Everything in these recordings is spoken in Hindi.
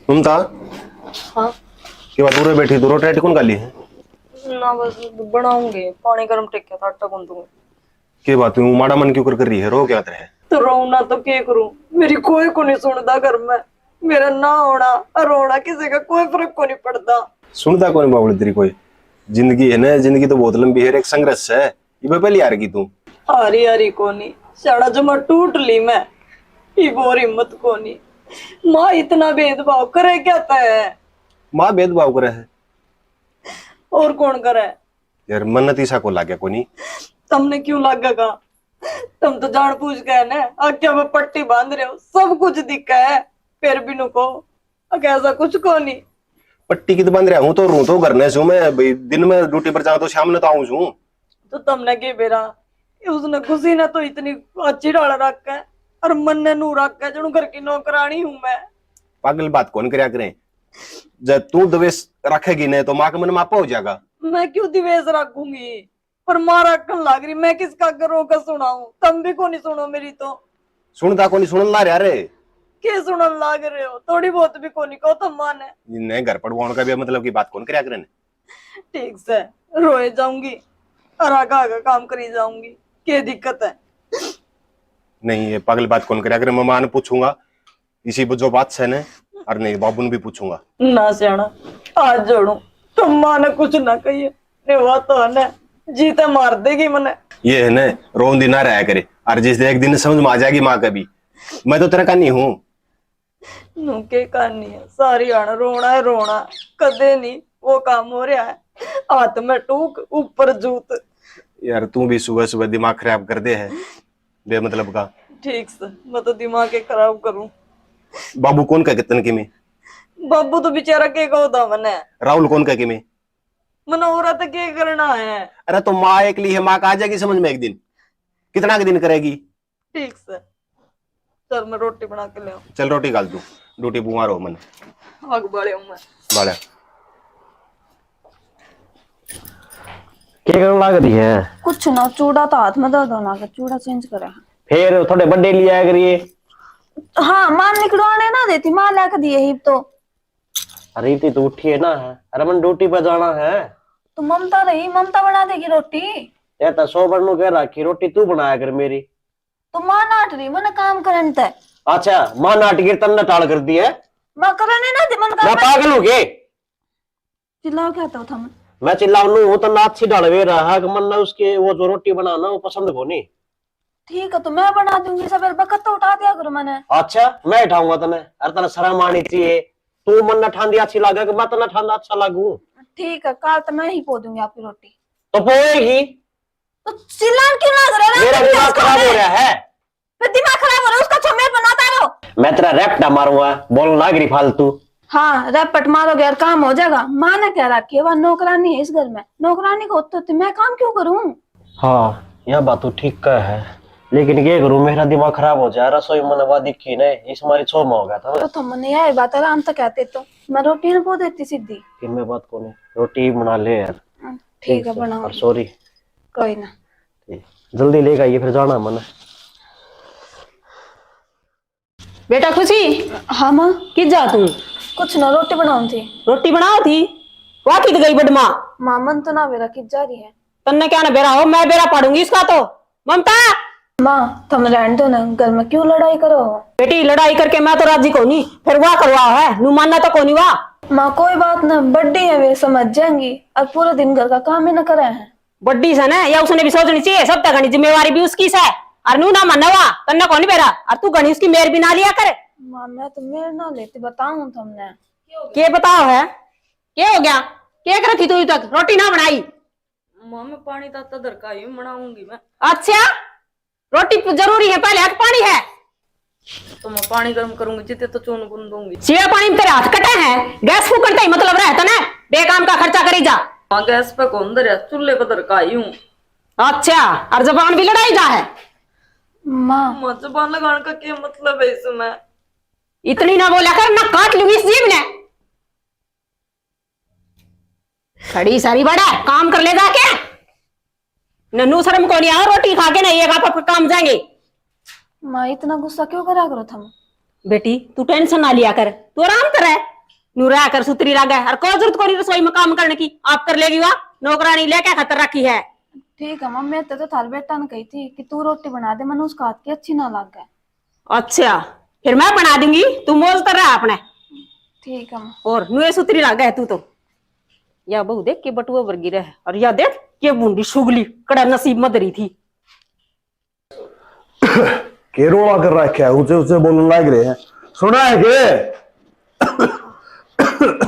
ममता हाँ के बाद दूर बैठी दूर रोटी कौन गाली है ना, बस बनाऊंगी। पानी गर्म टेक्या था, आटा गूंदूंगी। के बात हूँ माड़ा मन क्यों कर रही है रो क्या है। तो रोना तो क्या करूं, मेरी कोई को नहीं सुनता घर में। मेरा ना होना और रोना किसी का कोई फर्क को नहीं पड़ता। सुनता कौन बाबू तेरी कोई। जिंदगी है ना, जिंदगी तो बहुत लंबी है, एक संघर्ष है। ये पहली हार की तू हारी हारी को नहीं, साड़ा जमा टूट ली मैं। ये बोर हिम्मत को नहीं। माँ इतना भेदभाव करे क्या है। माँ भेदभाव करे है और कौन करे। यार मन्नत ईसा को लागे को नहीं। तुमने क्यों लागेगा। तुम तो जान पूछ गए ना, आख्या में पट्टी बांध रहे हो, सब कुछ दिखा है। फिर भी नुको ऐसा कुछ को नहीं। पट्टी की तो बंद रहा हूँ तो रू तो करने से मैं भाई दिन में ड्यूटी पर जाऊँ तो शाम में तो आऊँ छू। तो तुमने के बेरा उसने खुशी ने तो इतनी अच्छी डाल रखा है और मन ने नू रखा है जो घर की नौकरानी हूं मैं। पागल बात कौन करया करें। जब तू द्वेष रखेगी नहीं तो माँ का मन मापा हो जाएगा। मैं क्यों दिवेश रखूंगी, पर माँ रखन लाग रही। मैं किसका करो का सुनाऊं, तुम भी को नहीं सुनो मेरी। तो सुनता को नहीं सुन ला रहा रे। के सुनन लाग रहे हो, थोड़ी बहुत भी को नहीं कहो तुम माँ ने। घर पढ़वाने का भी मतलब की बात कौन करया करें। ठीक से रोए जाऊंगी और आगा आगा काम करी जाऊंगी, क्या दिक्कत है। नहीं ये पागल बात कौन करया करें। मैं मां ने पूछूंगा इसी जो बात से ने, और नहीं बाबू ने भी पूछूंगा। ना सियाना आज जोड़ू, तुम माँ ने कुछ ना कहिए। वो तो है ना, जीते मार देगी मने। ये है ना, रोंदी ना रहा करे और जिस एक दिन समझ में आ जाएगी माँ का भी। मैं तो तेरा का नहीं हूँ। के करनी है सारी आना, रोना है रोना। कदे नहीं वो काम हो रहा है। हाथ में टूक ऊपर जूत। यार तू भी सुबह सुबह दिमाग खराब कर दे है बेमतलब का। ठीक से मैं तो दिमाग के खराब करूं। बाबू कौन कह कितन की में। बाबू तो बेचारा के कहता मने। राहुल कौन कह की में। मनोरथ के करना है। अरे तो माँ एक ली है, माँ का आ जाएगी समझ में एक दिन। कितना के दिन करेगी। ठीक से चल मैं रोटी बना के ले आऊं। चल रोटी गाल तू, ड्यूटी बुआ रो मन आग बाले हूं मैं। बाड़ा क्या करने लग रही है। कुछ ना, चूड़ा तो हाथ में दर्द होना का, चूड़ा चेंज करे। फिर थोड़े बड़े लिया करिए। हाँ मां निकलवाने ना देती, मां लाके दिए ही तो। अरे इतनी तो उठी है ना है, अरे मन ड्यूटी पे जाना है। तो ममता रही, ममता बना देगी रोटी। ये तो 100 बार नु कह रखी रोटी तू बनाया कर मेरी। तो मां नाट रही, मैंने काम करन ते। अच्छा मां नाटक तन्ने टाल कर दी है। मां करने ना दे, मन मैं काम। पागल हूँ के। चिल्लाओ क्या तो थम। मैं चिल्लाऊं हूँ तो नाच सी डाल वे रहा है कि मन ना उसके वो जो रोटी बनाना वो पसंद को नहीं। ठीक है तो मैं बना दूंगी, सब बकत तो उठा दिया करो मैंने। अच्छा मैं उठाऊंगा तने, अरे तने शर्म आनी चाहिए। तू मन ना ठांदी अच्छी लागे कि मैं तना ठांदा अच्छा लागू। ठीक है, काल तो मैं ही पो दूंगी आपकी रोटी। तो पोएगी। तो चिल्लान क्यों लग रहा है। मेरा दिमाग खराब हो रहा है। फिर दिमाग खराब हो रहा है, उसका छमेल बनाता रहो। मैं तेरा रैप्टा मारूंगा, बोल ना गिरी फालतू। हाँ रैपट मारोगे और काम हो जाएगा। माँ ने क्या रखी है, वह नौकरानी है इस घर में। नौकरानी को होते मैं काम क्यों करूं। हाँ यह बात तो ठीक का है, लेकिन ये करूं मेरा दिमाग खराब हो जाए। रसोई मैंने वादी की नहीं, इस हमारी 6 में हो गया था। तो तुमने यह बात आराम से कहते तो मैं रोटी न पो देती सीधी। कि मैं बात को नहीं, रोटी बना ले यार। ठीक है बनाओ। सॉरी कोई ना। जल्दी लेकर आइए फिर जाना मैंने। बेटा खुशी हाँ माँ। किस जा तू। कुछ ना, रोटी बनाऊं थी। रोटी बनाओ थी वाकी तो गई बडमा। मामन तो ना मेरा किस जा रही है। तन्ने क्या ना बेरा हो, मैं बेरा पढ़ूंगी इसका तो। ममता माँ तुम रहने दो ना, घर में क्यों लड़ाई करो। बेटी लड़ाई करके मैं तो राजी को नहीं, फिर वाह करवा है नू मानना तो को नहीं वाह। माँ कोई बात ना, बड्डी है वे समझ जाएंगी। और पूरा दिन घर का काम ही न करे हैं। बड्डी से ना या उसने भी सोचनी चाहिए, सब तक जिम्मेवारी भी उसकी से। और नू ना मानना वाह तन्ने को नहीं बेरा, और तू घनी उसकी मेर भी ना लिया करे। माँ मैं तो मेरे ना लेती, बताऊं तुमने। के बताओ है क्या हो गया, क्या कर थी तू तक रोटी ना बनाई। माँ मैं पानी ताता दरका ही बनाऊंगी मैं। अच्छा रोटी जरूरी है, पहले हाथ पानी है तो मैं पानी गर्म करूंगी, जितने तो चून गूंदूंगी। सिवा पानी में तेरे हाथ कटे हैं, गैस फूकता ही मतलब रहता ना, बेकाम का खर्चा करी जा। हाँ गैस पे कौन दरिया, चूल्हे पे दरका ही हूँ। अच्छा और जबान भी लड़ाई जा है। माँ जबान लगाने का क्या मतलब है इसमें। इतनी ना बोला कर, ना काट लूंगी इस जीभ ने। खड़ी सारी बड़ा काम कर ले जाके, नन्नू शर्म को नहीं आ, रोटी खा के नहीं एक आप काम जाएंगे। माँ इतना गुस्सा क्यों करा करो तुम। बेटी तू टेंशन ना लिया कर, तू आराम कर। नू रह कर सुतरी लागे और कोई जरूरत कोनी रसोई में काम करने की, आप कर लेगी वह नौकरानी लेके खतर रखी है। ठीक है मम्मी, तो थार बेटा ने कही थी कि तू रोटी बना दे, मैंने उसका हाथ की अच्छी ना लग गए। अच्छा फिर मैं बना दूंगी, तू मौज कर रहा अपने। ठीक है माँ। और नुए सुतरी लाग गए तू तो, या बहु देख के बटुआ वर्गी रहे, और या देख के बूंदी शुगली कड़ा नसीब मदरी थी। के रोला कर रखा है, ऊंचे ऊंचे बोलने लग रहे हैं, सुना है के?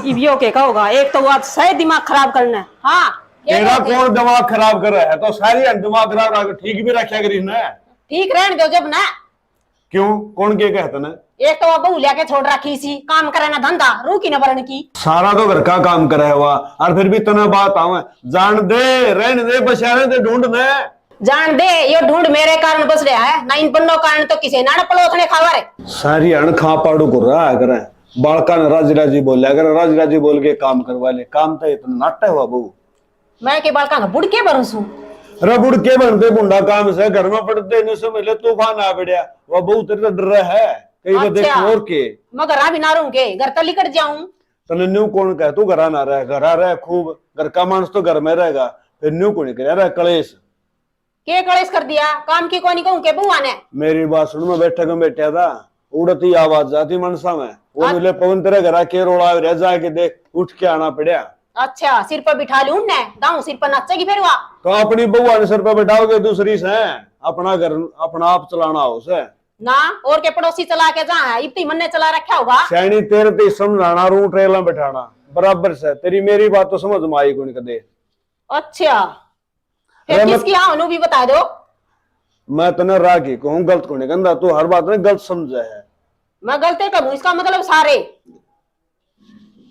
इवियो के कहोगा, एक तो वो आज सही दिमाग खराब करना है। हाँ तेरा कौन दिमाग खराब कर रहा है? तो सारी दिमाग खराब रहा, ठीक भी रखा करी ना। ठीक रहने दो जब ना। क्यों, कौन के कहते ना? एक तो वो बहू लेके छोड़ रखी सी, काम करे ना धंधा, रूकी न बरन की। सारा तो घर का काम करे हुआ, और फिर भी तना बात आवे, जान दे रहने दे, बचाने दे, ढूंढने जान दे। ये ढूंढ मेरे कारण बस रहा है ना, इन पन्नों कारण तो किसी ना पलोथने खावा रे। सारी अण खा पाड़ू कर रहा है करे, बालका ने राज राजी बोले, अगर राज राजी बोल के काम करवा ले, काम तो इतना नाटा हुआ बहू। मैं के बालका का बुढ़ के बरसू, रबुड़ के बनते बुंडा काम से घर में पड़ते नहीं से मिले तूफान आ बढ़िया, वह बहु तेरे तो डर है कहीं तो देख और के मगर अभी ना रहूं के घर तली कट जाऊं। तने न्यू कौन कह तू घर ना रहे, घर रहे खूब, घर का मानस तो घर में रहेगा, फिर न्यू कौन करे रहा कलेश के कलेश कर दिया, काम की कोनी कहूं के बुआ ने। मेरी बात सुन, मैं बैठा को बैठा था, उड़ती आवाज जाती मनसा में, वो मिले पवन तेरे घर के रोड़ा रह जाके देख, उठ के आना पड़ा। अच्छा सिर पर बिठा लूं ने, दाऊ सिर पर नचेगी फिर वह। तो अपनी बउआ ने सिर पर बैठाओगे दूसरी से, अपना घर अपना आप चलाना हो से ना, और के पड़ोसी चला के जा है, इतनी मन ने चला रखा होगा। सैनी तेरे ते समझाना, रू ट्रेला बैठाना बराबर से, तेरी मेरी बात तो समझ में आई कौन कदे। अच्छा फिर किसकी हाँ भी बता दो। मैं तने राखी कहूँ गलत को नहीं कहता, तू हर बात में गलत समझा है। मैं गलती कहूँ इसका मतलब सारे।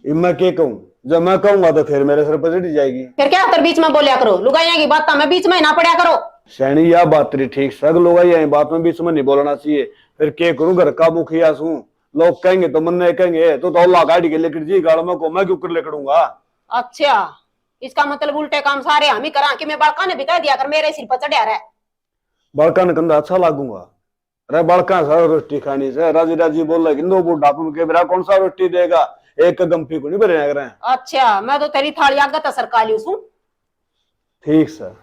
मैं क्या कहूँ, जब मैं कहूंगा तो फिर मेरे सर पर चढ़ जाएगी। फिर क्या तर बीच में बोलिया करो, लुगाइया की बात मैं बीच में ना पड़ा करो। सैनी यह बात तेरी ठीक, सग लोग यही बात में बीच में नहीं बोलना चाहिए। फिर क्या करूं, घर का मुखिया सू, लोग कहेंगे तो मन कहेंगे तो अल्लाह गाड़ी के लेकर जी गाड़ में को मैं क्यों कर लेकड़ूंगा। अच्छा इसका मतलब उल्टे काम सारे हम ही करा कि मैं बड़का ने भी कह दिया कर मेरे सिर पर चढ़िया रहे। बड़का ने कंधा अच्छा लागूंगा, अरे बड़का सारा रोटी खानी से राजी राजी बोल रहे दो बूढ़ा के मेरा कौन सा रोटी देगा, एक गंपी को नहीं बने रहे। अच्छा मैं तो तेरी थाली आगत असर काली हूँ। ठीक सर,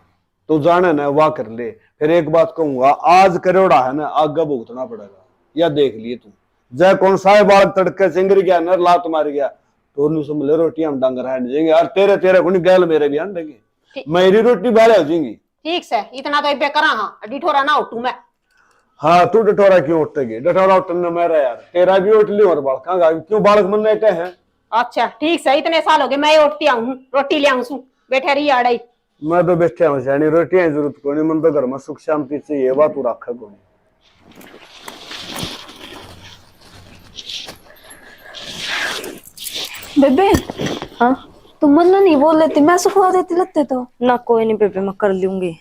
तो जाने ना वाह कर ले। फिर एक बात कहूंगा, आज करोड़ा है ना आगे भुगतना पड़ेगा, या देख लिए तू जय कौन सा बाल तड़के चिंगरी गया न लात मार गया तो नहीं समझ ले, रोटी हम डंगर है नहीं जाएंगे, और तेरे तेरे को नहीं गैल मेरे भी आन देंगे, मेरी रोटी बारे हो जाएंगी। ठीक से इतना तो इबे करा, हाँ डिठोरा ना उठू मैं। हाँ तू डठोरा क्यों उठेगी, डठोरा उठने मेरा यार, तेरा भी उठ ली और बालका क्यों बालक मन लेते हैं। अच्छा ठीक से, इतने साल हो गए मैं उठती आऊँ, रोटी ले आऊँ बैठे रही आड़ाई। मैं तो बैठे हूँ सैनी, रोटियां जरूरत को नहीं, मन तो घर में सुख शांति से ये बात रखा को नहीं। बेबे हाँ तुम मन नहीं बोल लेती, मैं सुखवा देती लगते तो। ना कोई नहीं बेबे, मैं कर लूंगी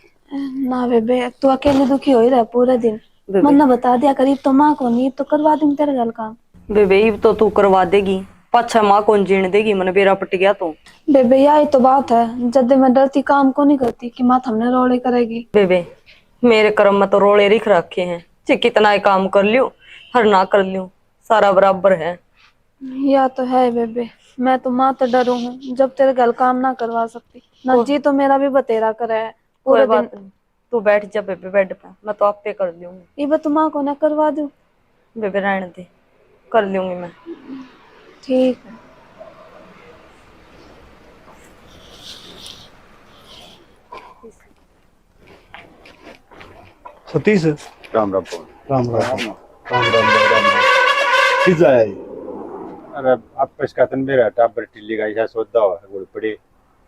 ना बेबे, तू अकेले दुखी हो ही रहा पूरे दिन, मन ना बता दिया करीब तो माँ को नहीं तो करवा दूंगी तेरे घर काम। बेबे इब तो तू करवा देगी, पाछा माँ कौन जीने देगी, मन बेरा पट गया तो। बेबे यही तो बात है, जब मैं डरती काम को नहीं करती कि माँ हमने रोड़े करेगी। बेबे मेरे कर्म में तो रोड़े रिख रखे हैं, चाहे कितना ही काम कर लियो हर ना कर लियो सारा बराबर है। या तो है बेबे, मैं तो माँ तो डरू हूँ जब तेरे घर काम ना करवा सकती, ना जी तो मेरा भी बतेरा करे है पूरे दिन। तू बैठ जा बेबे बेड पे, मैं तो आप पे कर लूंगी। ये तो माँ को ना करवा दूं। बेबे रहने दे, कर लूंगी मैं। ठीक है। सतीश राम राम राम राम राम राम किस आया ये? अरे आपस का तन मेरा टाबर टिल्ली का ऐसा सौदा हुआ गुड़ पड़े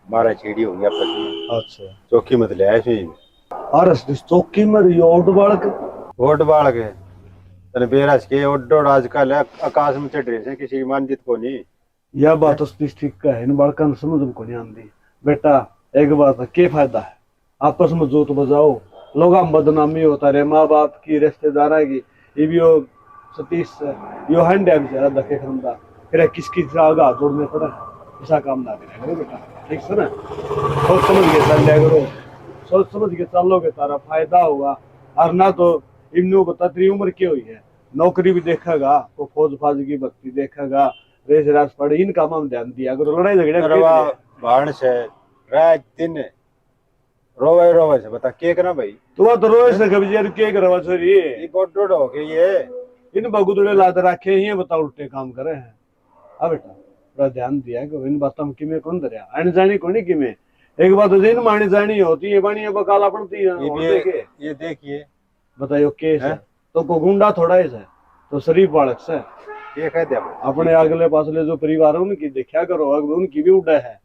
मारा छेड़ी हो गया आपस में। अच्छा चौकी मत ले ऐसे ही अरे चौकी में योट बालक वोट बाल के तने बेराज के ओडोड आजकल आकाश में चढ़ रहे हैं, किसी की मानजित को नहीं। यह बात तो ठीक का है, इन बालका ने समझ को नहीं आती। बेटा एक बात है, क्या फायदा है आपस में जोत बजाओ, लोग बदनामी होता रहे, माँ बाप की रिश्तेदार की ये भी सतीश यो हैंड बेचारा धक्के खानदा, फिर किसकी आगा जोड़ने पड़ा, ऐसा काम ना करेगा बेटा, ठीक है ना। सोच समझ के चल लिया करो, सोच समझ के चलोगे तारा फायदा होगा। और ना तो इमनू बता तेरी उम्र क्या हुई है, नौकरी भी देखेगा, वो फौज फाज की भर्ती देखेगा, रेस रास पड़े इन कामों में ध्यान दिया करो, लड़ाई झगड़े करवा भाण से रात दिन रोवे से बता के करा भाई तू तो रोज से कभी यार के करवा छोरी ये गोडोड हो गई ये इन बगुदड़े लाद रखे ये बता उल्टे काम करे हैं। अब बेटा बड़ा ध्यान दिया कि इन बातों में किमें कौन दरिया आने जानी कोनी किमें एक बात तो जिन मानी जानी होती है बानी अब काला पड़ती है ये देखिए बताइयो केस है तो को गुंडा थोड़ा ही है तो शरीफ बालक से ये कह दे अपने अगले पासले जो परिवार है उनकी देखा करो, उनकी भी उड़ा है।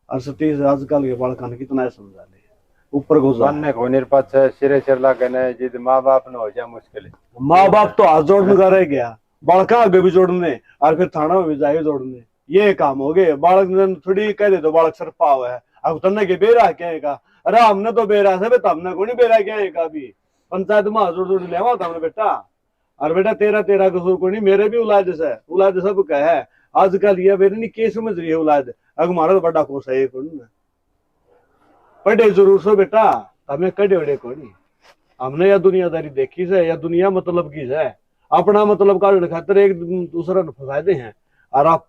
और सतीश आजकल के बालक कितना समझा ले ऊपर घुसा बनने को निरपक्ष है सिरे सिर लगने जिद माँ बाप न हो जाए मुश्किल है। माँ बाप तो हाथ जोड़ने का रह गया, बालका आगे भी जोड़ने और फिर थाना में भी जाए जोड़ने, ये काम हो गए। बालक ने थोड़ी कह दे तो बालक सर पाव है अब तन्ने के बेरा कहेगा, अरे हमने तो बेरा से हमने को नहीं बेरा कहेगा अभी पंचायत में हाथ जोड़ लेवा था हमने बेटा। और बेटा तेरा तेरा कसूर को नहीं, मेरे भी औलाद है, औलाद सब का है आजकल ये मेरे नहीं के समझ रही है औलाद अगर हमारा तो बड़ा कोस है पढ़े जरूर सो बेटा हमें कड़े वड़े को नहीं, हमने या दुनियादारी देखी से या दुनिया मतलब की है अपना मतलब का खातर एक दूसरा फायदे हैं और आप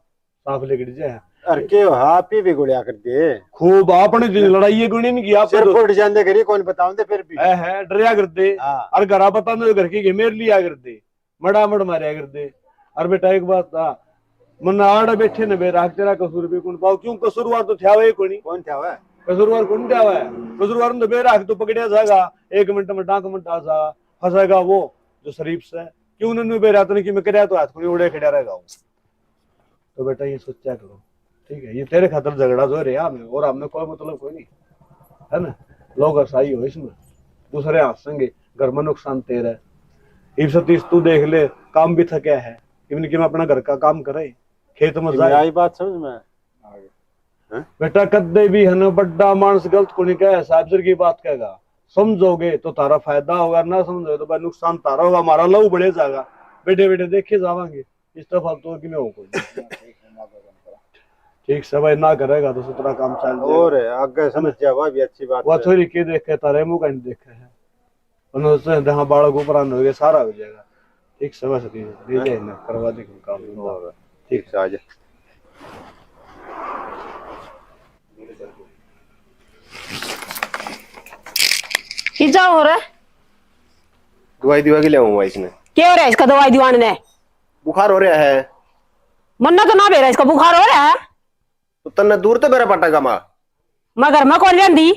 साफ लेकर जाए अरे के आप ही गुड़िया कर दे खूब आपने लड़ाई ये गुणी नहीं किया सिर फुट जाने करी कौन बताऊं दे फिर भी है डरिया कर दे और घर बता घर की मेरे लिया कर दे मड़ा मड़ मारिया कर दे। और बेटा एक बात था मन आड़ बैठे न बेरा तेरा कसूर भी कौन पाओ क्यों कसूरवार तो था कोनी कौन था वह कसूरवार कौन क्या है कसूरवार तो बेरा तो पकड़िया जाएगा 1 मिनट में डांक में डासा फंसेगा वो जो शरीफ से क्यों उन्होंने बेरा तो नहीं कि मैं कराया तो हाथ को उड़े खड़ा रहेगा। तो बेटा ये सोचा करो ठीक है, ये तेरे खातर झगड़ा जो रहा हमें और हमने कोई मतलब कोई नहीं है ना, लोग असाई हो इसमें दूसरे हाथ संगे घर में नुकसान तेरा है। सतीश तू देख ले काम भी थका है इवन कि मैं अपना घर का काम करे खेत में जाए आई बात समझ में बेटा कदे भी है ना बड़ा मानस गलत को नहीं कहे साहब सर की बात कहेगा, समझोगे तो तारा फायदा होगा ना समझोगे तो भाई नुकसान तारा होगा, हमारा लहू बढ़े जाएगा बेटे बेटे देखे जावांगे इस तरफ तो कि मैं हो कोई ठीक से भाई ना करेगा तो सुतरा काम चल और आगे समझ जावा भी अच्छी बात वो छोरी के देखे तारे मुंह कहीं देखे है उन्होंने जहाँ बालक ऊपर आने हो गया सारा हो जाएगा ठीक से बस ले जाए ना करवा दे काम ठीक से आ जा क्या हो रहा है? दवाई दिवा के ले आऊंगा इसने क्या हो रहा है इसका दवाई दीवान ने? बुखार हो रहा है मन्ना तो ना बेरा इसका बुखार हो रहा है तो तन्ने दूर तो बेरा पटागा माँ मैं घर में कौन रहती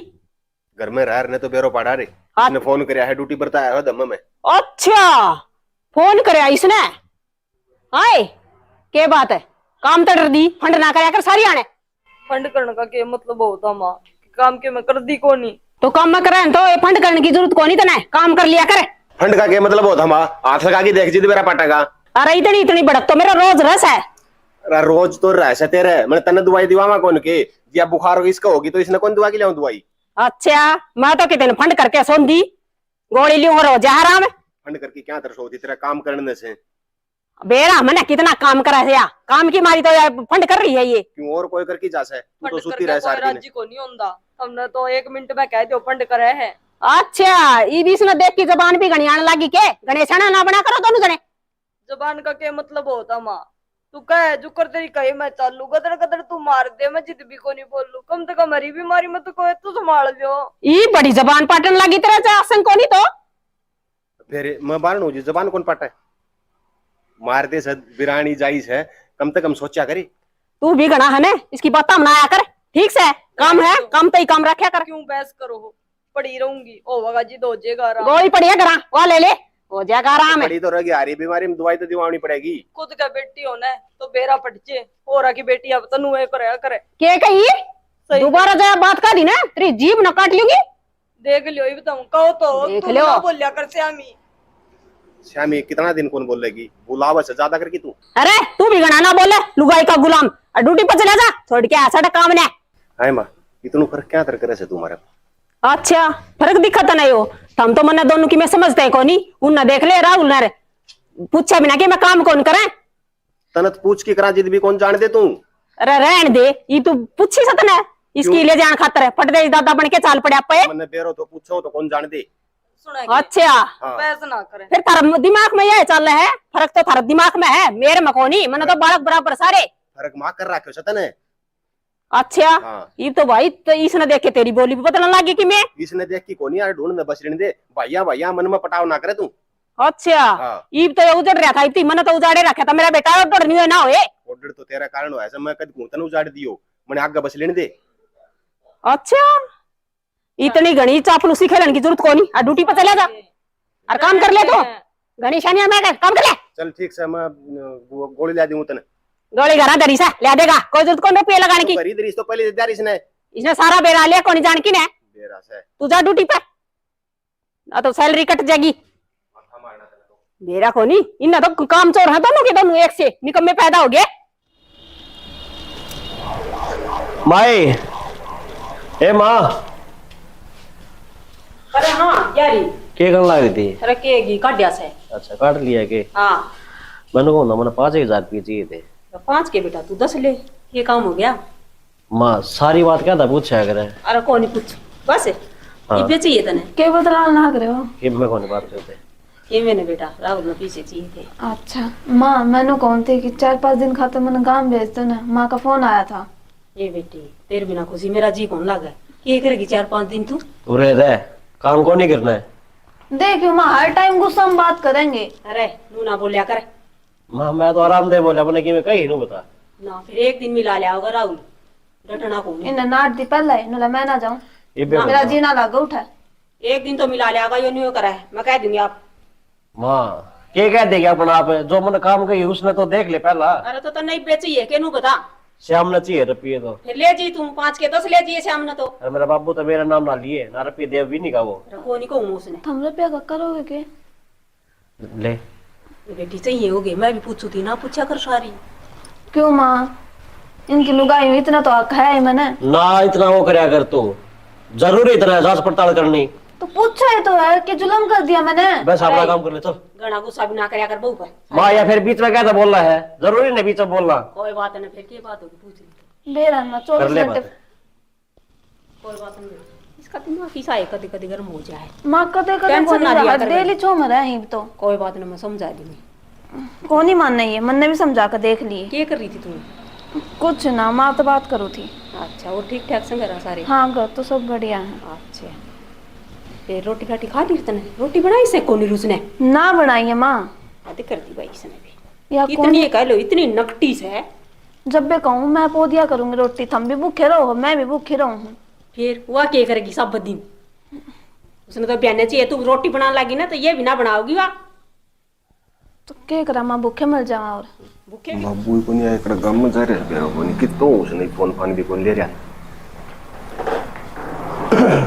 घर में रह रहे तो बेरो पड़ा रे इसने फोन कराया है ड्यूटी पर तो आया दम में। अच्छा फोन करे इसने आए के बात है काम तो डर दी फंड ना कराया कर सारी आने फंड करने का क्या मतलब होता माँ काम के मैं कर दी को नहीं तो काम में करे तो ये फंड करने की जरूरत को नहीं तना काम कर लिया करे। फंड का क्या मतलब होता माँ हाथ लगा के देख जी मेरा पटागा। अरे इतनी इतनी भड़क तो मेरा रोज रस है। रोज तो रह से तेरे मैंने तन्ने दवाई दिवा कौन के या बुखार होगी इसका होगी तो इसने कौन दवा की ले दवाई। अच्छा मैं तो कितने फंड करके सोन दी गोली लियो रो जा आराम फंड करके क्या तरस होती तेरा काम करने से बेरा मैंने कितना काम करा है या काम की मारी तो यार फंड कर रही है ये क्यों और कोई करके जा से तू तो फंड सुती करके रह कोई सारी राजी को नहीं होता हमने तो 1 मिनट में कह दियो फंड करे है। अच्छा ये बीच में देख की जबान भी गणियान लगी के गणेश ना बना करो दोनों जने जबान का क्या मतलब होता माँ तू कह जो कर तेरी कही मैं चालू गदर गदर तू मार दे मैं जिद भी को नहीं बोल लू कम से कम हरी बीमारी में तो कोई तू संभाल लो ये बड़ी जबान पाटन लगी तेरा आसन को नहीं तो फिर मैं बारण हो जी जबान कौन पाटा है मार दे सद बिरानी जाइज है कम से कम सोचा करी तू भी गणा है ने इसकी बात मनाया कर ठीक से काम है काम तो ही काम रखा कर क्यों बहस करो हो पड़ी रहूंगी होगा जी दो जेगा आराम गोली पड़ी है करा वो ले ले हो जाएगा आराम है बड़ी तो रहेगी हारी बीमारी में दवाई तो दिवानी पड़ेगी। खुद का बेटी होना है तो बेरा पटचे हो रहा की बेटी अब तनु है करे के कही दोबारा जाए बात का दी ना तेरी जीभ न काट लूंगी देख लियो ही बताऊं कहो तो देख तू लियो। ना बोलिया कर श्यामी श्यामी कितना दिन कौन बोलेगी बुलावा से ज्यादा करके तू अरे तू भी गणा ना बोले लुगाई का गुलाम ड्यूटी पर चला जा छोड़ के ऐसा काम ने हाय माँ इतनू फर्क क्या तर करे से तुम्हारा। अच्छा फर्क दिखता नहीं हो हम तो मन्ना दोनों की मैं समझते है कोनी उन देख ले राहुल ने पूछा बिना कि मैं काम कौन करे तनत पूछ के करा जिद भी कौन जान दे तू। अरे रहन दे ये तू पूछी सत ना इसकी ले जान खातर है फट दे दादा बन के चाल पड़े आप मैंने बेरो तो पूछो तो कौन जान दे सुने अच्छा बहस ना करे। फिर थारा दिमाग में यह चल रहा है, फर्क तो थारा दिमाग में है, मेरे में कोनी, मैंने तो बालक बराबर सारे फर्क माँ कर रखे सतन है। अच्छा हाँ। ये तो भाई तो इसने देख के तेरी बोली भी बदलने लगी कि मैं इसने देख की कोनी यार ढूंढने बस रहने दे भैया भैया मन में पटाव ना करे तू। अच्छा हाँ। ये तो उजड़ रहा था, इतनी मैंने तो उजाड़े रखा था, मेरा बेटा ऑर्डर नहीं ना होए। ऑर्डर तो तेरा कारण हुआ है, मैं कद घूमतन उजाड़ दियो मैंने आगे बस लेने दे। अच्छा इतनी घनी चापलूसी खेलने की जरूरत कोनी, आ ड्यूटी पे चला जा और काम कर ले, तो घनी शानिया में काम कर ले। चल ठीक से मैं गोली ला दूं तने। गोली घरा दरी सा ले देगा, कोई जरूरत कौन रुपये लगाने की। खरीद रही तो पहले दे इसने सारा बेरा लिया, कौन जान की ने बेरा से तू जा ड्यूटी पे, ना तो सैलरी कट जाएगी। मेरा कोनी इन तो काम चोर है दोनों के दोनों, एक से निकम्मे पैदा हो गए। माई ए माँ अरे हाँ यारी के करने लगी थी? रखेगी काटिया से। अच्छा काट लिया के? हाँ मैंने को ना मैंने 5,000 रुपये चाहिए थे। तो 5 के बेटा तू 10 ले, ये काम हो गया। माँ सारी बात क्या था पूछा करे? अरे कौन ही पूछ बस हाँ। ये चाहिए तने के बदलाव ना करे हो? कि मैं कौन बात करते? ये मैंने बेटा राहुल में पीछे चाहिए थे। अच्छा माँ मैंने कौन थे कि 4-5 दिन खाते मैंने गांव भेज दो ना, माँ का फोन आया था। ये बेटी तेरे बिना खुशी मेरा जी कौन लगा, ये करेगी 4-5 दिन तू? उरे दे काम को नहीं करना है। देखियो माँ हर टाइम गुस्सा में बात करेंगे। अरे नू ना बोलिया कर माँ मैं तो आराम दे बोला अपने कि मैं कहीं नहीं बता ना, फिर एक दिन मिला लिया होगा राहुल डटना को नहीं। इन्हें नाट दी पहले नुला मैं ना जाऊं, ये बे मेरा जीना लगा उठा। एक दिन तो मिला लिया होगा, यो नहीं करा है मैं कह दूंगी आप। माँ के कह देगी अपना आप जो मैंने काम कही उसने तो देख ले पहला। अरे तो नहीं बेची है के नू बता, श्याम ने चाहिए रुपये तो फिर ले जी तुम 5 के 10 ले जी श्याम ने तो। अरे मेरा बाबू तो मेरा नाम ना लिए ना रुपये देव भी नहीं का वो रखो नहीं कहूँ उसने। तुम रुपया का करोगे के? ले बेटी चाहिए होगी, मैं भी पूछू थी ना पूछा कर सारी। क्यों माँ इनकी लुगाई में इतना तो हक है मैंने ना इतना वो करया कर तू, जरूरी इतना जांच पड़ताल करनी तो पूछा है तो है कि जुल्म कर दिया मैंने। बस अपना काम कर ले चल। घना गुस्सा भी ना करया कर बहू पर। माँ या फिर बीच में क्या था बोलना है, जरूरी नहीं बीच में बोलना। कोई बात नहीं, फिर की बात होगी पूछ ली। बेरा ना कर 24 ले घंटे। बात। कोई बात नहीं, इसका दिमाग किसा है कभी कभी गर्म हो जाए। माँ कदे कदे टेंशन ना लिया कर डेली छो मरा है तो कोई बात नहीं, मैं समझा दूंगी। कौन ही मान नहीं है, मन ने भी समझा कर देख लिए। क्या कर रही थी तुम? कुछ ना माँ तो बात करो थी। अच्छा और ठीक ठाक संग रहा सारे? हाँ घर तो सब बढ़िया है। अच्छा फिर रोटी खाटी खा ली तने? रोटी बनाई से कौन उसने? ना बनाई है माँ। आदि कर दी भाई इसने भी। या कौन इतनी कह लो इतनी नकटी से। जब भी कहूँ मैं पो दिया करूंगी रोटी, तुम भी भूखे रहो मैं भी भूखी रहूँ। फिर वह क्या करेगी सब दिन? उसने तो बयाने चाहिए तू रोटी बनाने लगी ना तो ये भी ना बनाओगी वाह। तो क्या करा माँ भूखे मर जावा और भूखे बाबू को नहीं एक गम में जा रहे बेरो को नहीं कितो उसने फोन फान भी कौन ले रहा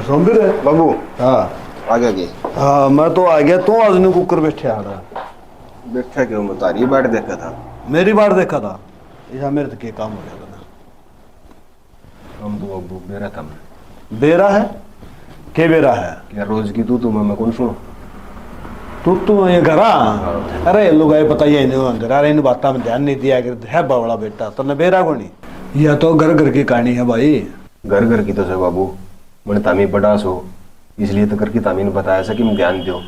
समझ रहे बाबू। हाँ आगे आगे हाँ मैं तो आ गया, तो आज ने कुकर बैठे आ रहा बैठा क्यों मैं तारी बाट देखा था। मेरी बार देखा था ऐसा मेरे तो क्या काम हो गया था। हम तो बाबू बेरा था मैं बेरा है के बेरा है क्या रोज की तू मैं कौन सुनो तू ये घर अरे लोग आए पता ही नहीं घर इन बातों में ध्यान नहीं दिया करते है बावड़ा बेटा तो बेरा को नहीं। यह तो घर घर की कहानी है भाई। घर घर की तो से बाबू मैंने तामी बड़ा सो इसलिए तो करके तामी ने बताया था कि मैं ध्यान दो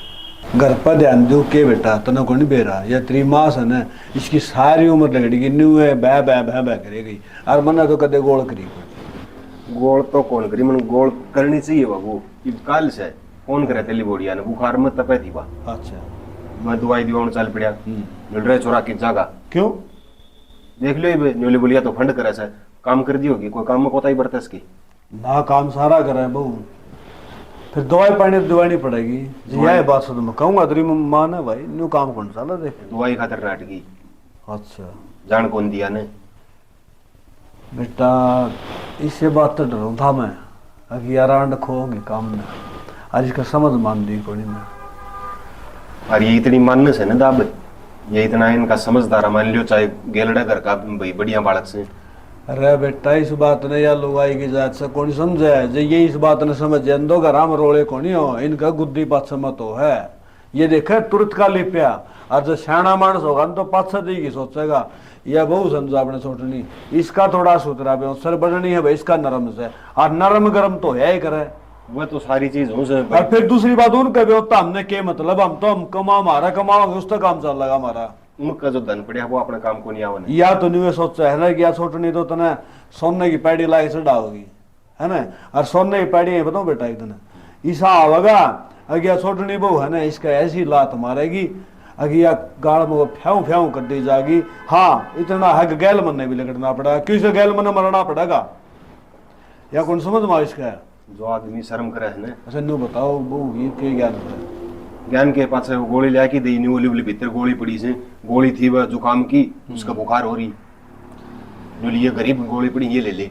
घर पर ध्यान दो के बेटा तना को नहीं बेरा या तेरी माँ है ना इसकी सारी उम्र लगेगी न्यू है बह बह बह बह करेगी और मना तो कदे गोल करी गोल तो कौन करी मन गोल करनी चाहिए बाबू। काल से फोन करे तेली बोड़िया ने बुखार में तपे थी बा। अच्छा मैं दवाई दिवाऊं चल पड़िया मिल रहे छोरा की जागा क्यों देख लो ये न्यूली बोलिया तो फंड करे से काम कर दी होगी कोई काम में कोताही बरते इसकी ना काम सारा करे बहू फिर दवाई पानी दिवानी पड़ेगी जी यह बात से तो मैं कहूँगा तेरी माँ ने भाई न्यू काम कौन सा देख दवाई खातर नाट गई। अच्छा जान कौन दिया ने बेटा इससे बात तो डरूं था मैं अगर यार अंड खोगी काम में आज इसका समझ मान दी कोई मैं और ये इतनी मानने से ना दाब ये इतना इनका समझदार मान लियो चाहे गेलड़ा घर का भाई बढ़िया बालक से। अरे बेटा इस बात ने या लुगाई की जात से कौन समझे जो ये इस बात ने समझे दो घर हम रोले कोनी हो इनका गुद्दी पाछ मत हो है ये देखे तुरंत का लिपिया और जो सियाणा मानस होगा तो पाछ देगी सोचेगा यह बहु समझा अपने सोचनी इसका थोड़ा सुतरा सर बढ़नी है भाई इसका नरम से और नरम गरम तो है ही करे वह तो सारी चीज हूँ से और फिर दूसरी बात उनका भी होता हमने के मतलब हम कमा हमारा कमाओगे उसका काम चल लगा हमारा। उनका जो धन पड़े वो अपने काम को नहीं आवन। या तो नहीं सोचा है ना कि या छोटनी तो तना सोने की पैड़ी ला के चढ़ाओगी है ना। और सोने की पैड़ी है बताओ बेटा एक दिन ईसा आवेगा अगिया छोटनी बहू है ना इसका ऐसी लात मारेगी अगिया गाड़ में वो फ्याऊ फ्याऊ कर दी जाएगी। हाँ इतना है गैल मन ने भी लगना पड़ेगा किसी गैल मन मरना पड़ेगा या कौन समझ में इसका है। जो आदमी शर्म करे है ना। अच्छा न्यू बताओ बहू ये के ज्ञान है ज्ञान के पास वो गोली लेके दी नहीं ओली ओली भीतर गोली पड़ी से गोली थी वह जुकाम की उसका बुखार हो रही जो लिए गरीब गोली पड़ी ये ले ले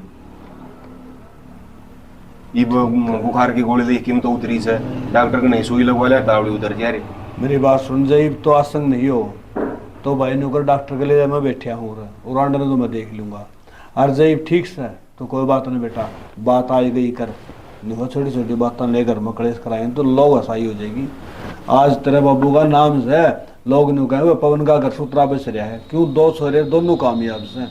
ये बुखार की गोली देख कीमत उतरी से डॉक्टर को नहीं सुई लगवा लिया तावड़ी उधर जा रही। मेरी बात सुन जाए तो आसंग नहीं हो तो भाई नौकर डॉक्टर के लिए मैं बैठा हूँ और आंडा तो मैं देख लूंगा। और जब ठीक से तो कोई बात नहीं बेटा बात आई गई कर नहीं छोटी छोटी बातें लेकर में कलेश कराएंगे तो लोग हसाई हो जाएगी। आज तेरे बाबू का नाम से लोग नहीं कहे पवन का घर सूत्रा बच रहा है क्यों दो छोरे दोनों कामयाब से।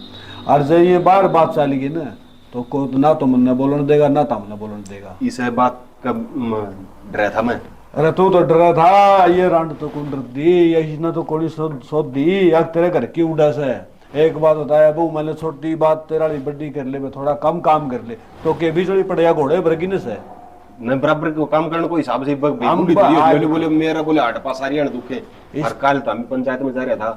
और जब ये बार बात चलेगी ना तो कोई ना तो मन बोलने देगा ना तो मन बोलने देगा। इस बात का डर था मैं। अरे तू तो डरा था ये रांड तो कौन डर दी यही ना तो कोई सोच दी या तेरे घर की उड़ास है। एक बात बताया बहू मैंने छोटी बात तेरा बड्डी कर ले थोड़ा कम काम कर ले तो के भी चढ़ी पड़ेगा घोड़े बरगिनस है न बराबर को काम करने को हिसाब से बोले बोले मेरा बोले आठ पास सारी दुखे हर काल तो पंचायत में जा रहा था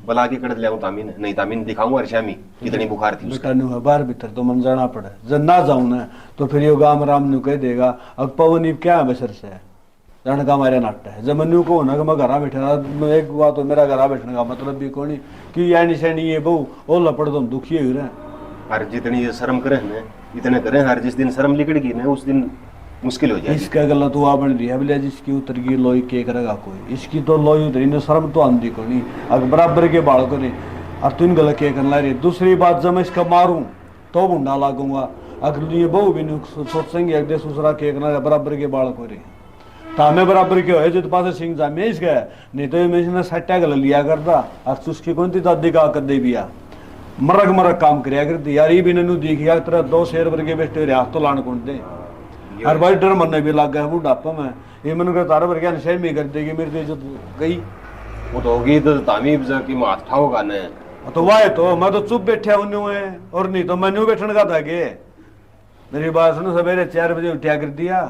बला के कड़ लिया तामीन नहीं तामीन दिखाऊंगा हर शामी कितनी बुखार थी उसका है बाहर भीतर तो मन जाना पड़े जब ना जाऊं ना तो फिर ये गाम राम नु कह देगा अब पवन क्या है बसर से रण का हमारे नाट्य है जब मनु को होना मैं घरा बैठा एक बात तो मेरा घरा बैठने का मतलब भी कौन कि या निशानी ये बहू ओ लपड़ तुम दुखी हो रहे हर जितनी ये शर्म करे ना इतने करें हर जिस दिन शर्म लिकड़गी ना उस दिन मुश्किल हो जाएगी। इसका गलत हुआ बन रही है बोले जिसकी उतर गई लोई के करेगा कोई इसकी तो लोई उतरी ने शर्म तो आंधी को नहीं अगर बराबर के बाल को नहीं और तुम गलत के करना रही। दूसरी बात जब मैं इसका मारूं तो बुंडा लागूंगा अगर ये बहु भी सोचेंगे एक देश दूसरा के करना बराबर के बाल को रही तामे बराबर के हो जो पास सिंह जामे इसका नहीं तो मैं इसने सट्टा गल लिया करता और उसकी कौन थी दादी का कर दे बिया मरक मरक काम कराया करती यार ये भी नू दिखिया तेरा दो शेर वर्गे बैठे हाथ तो लाने कौन दे और भाई डर मन भी लग गया बुढ़ापा में ये मन कर तारा वर्गे नशे में कर देगी मेरी तो इज्जत गई वो तो होगी तो तामीब की माथ ठाओगा ना तो वाह तो मैं तो चुप बैठा उन्हें और नहीं तो मैं बैठने का था के मेरी बात सुनो सवेरे 4 बजे उठा कर दिया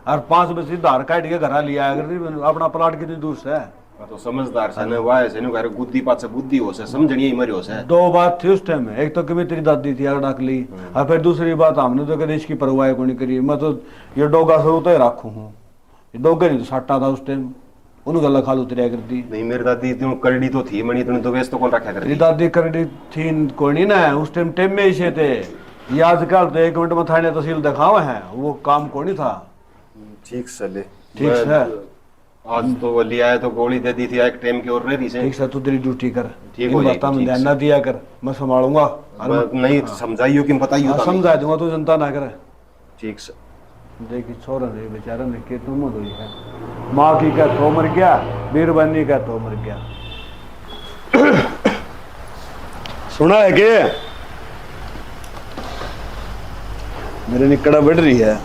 और 5 बजे धार काट के घर लिया कर अपना प्लाट कितनी दूर से तो समझदार सा ना वाह से नु गुद्दी पास से बुद्धि हो से समझनी ही मरी हो से। दो बात थी उस टाइम में एक तो कभी तेरी दादी थी अगर डाक ली और फिर दूसरी बात हमने तो कभी इसकी परवाह को नहीं करी मैं तो ये डोगा शुरू तो ही रखू हूँ ये डोगा नहीं तो साटा था उस टाइम उन गला खालू तेरा कर दी नहीं मेरी दादी इतनी करड़ी तो थी मनी इतने तो वैसे तो कौन रखा कर तेरी दादी करड़ी थी कोई नहीं ना उस टाइम में इसे थे ये आजकल तो 1 मिनट में थाने तहसील दिखावा है वो काम को नहीं था। ठीक सले ठीक है आज तो वो लिया है तो गोली दे दी थी एक टाइम की और रही से ठीक से तू तेरी ड्यूटी कर ठीक हो बात में ध्यान ना दिया कर मैं संभालूंगा नहीं समझाइयो कि बताइयो समझा दूंगा तू जनता ना करे ठीक से देखी छोरा रे बेचारा ने के तुम हुई है माँ की क्या तो मर गया बीरबानी का तो मर गया सुना है के मेरे निकड़ा बढ़ रही है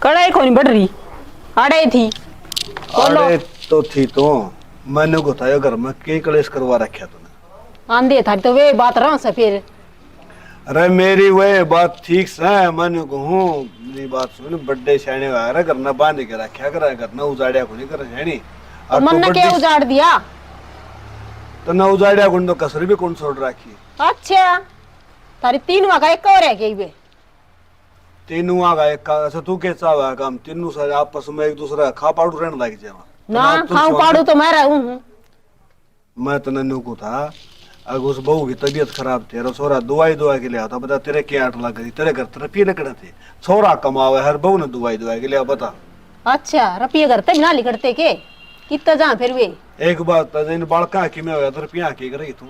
कड़ाई कौन बढ़ रही आड़े थी अरे तो थी तो मैंने बताया घर में कई कलेश करवा रखा तूने आंधे था तो वे बात रहा से फिर अरे मेरी वह बात ठीक से मैंने कहूँ मेरी बात सुन बड्डे शाने वगैरह करना बांध के रखा कर करना उजाड़िया को नहीं कर शानी और मन ने क्या उजाड़ दिया तो ना उजाड़िया को तो कसर भी कौन छोड़ रखी। अच्छा तारी 3 का एक और है के वे तीनों आ गए अच्छा तू कैसा हुआ काम तीनों सारे आपस में एक दूसरा खा पाड़ू रहने लग जाए ना खाऊं पाड़ू तो मैं रहूं हूं मैं तो नन्नू को था अगर उस बहू की तबीयत खराब थी और छोरा दवाई के लिए आता बता तेरे क्या 8 लाख तेरे घर तरफ लकड़ा थे छोरा कमावे हर बहू ने दवाई के लिए बता। अच्छा रुपये घर तक ना लिखते के कितना जा फिर वे एक बात इन बालका की में होया तो रुपया की करी तू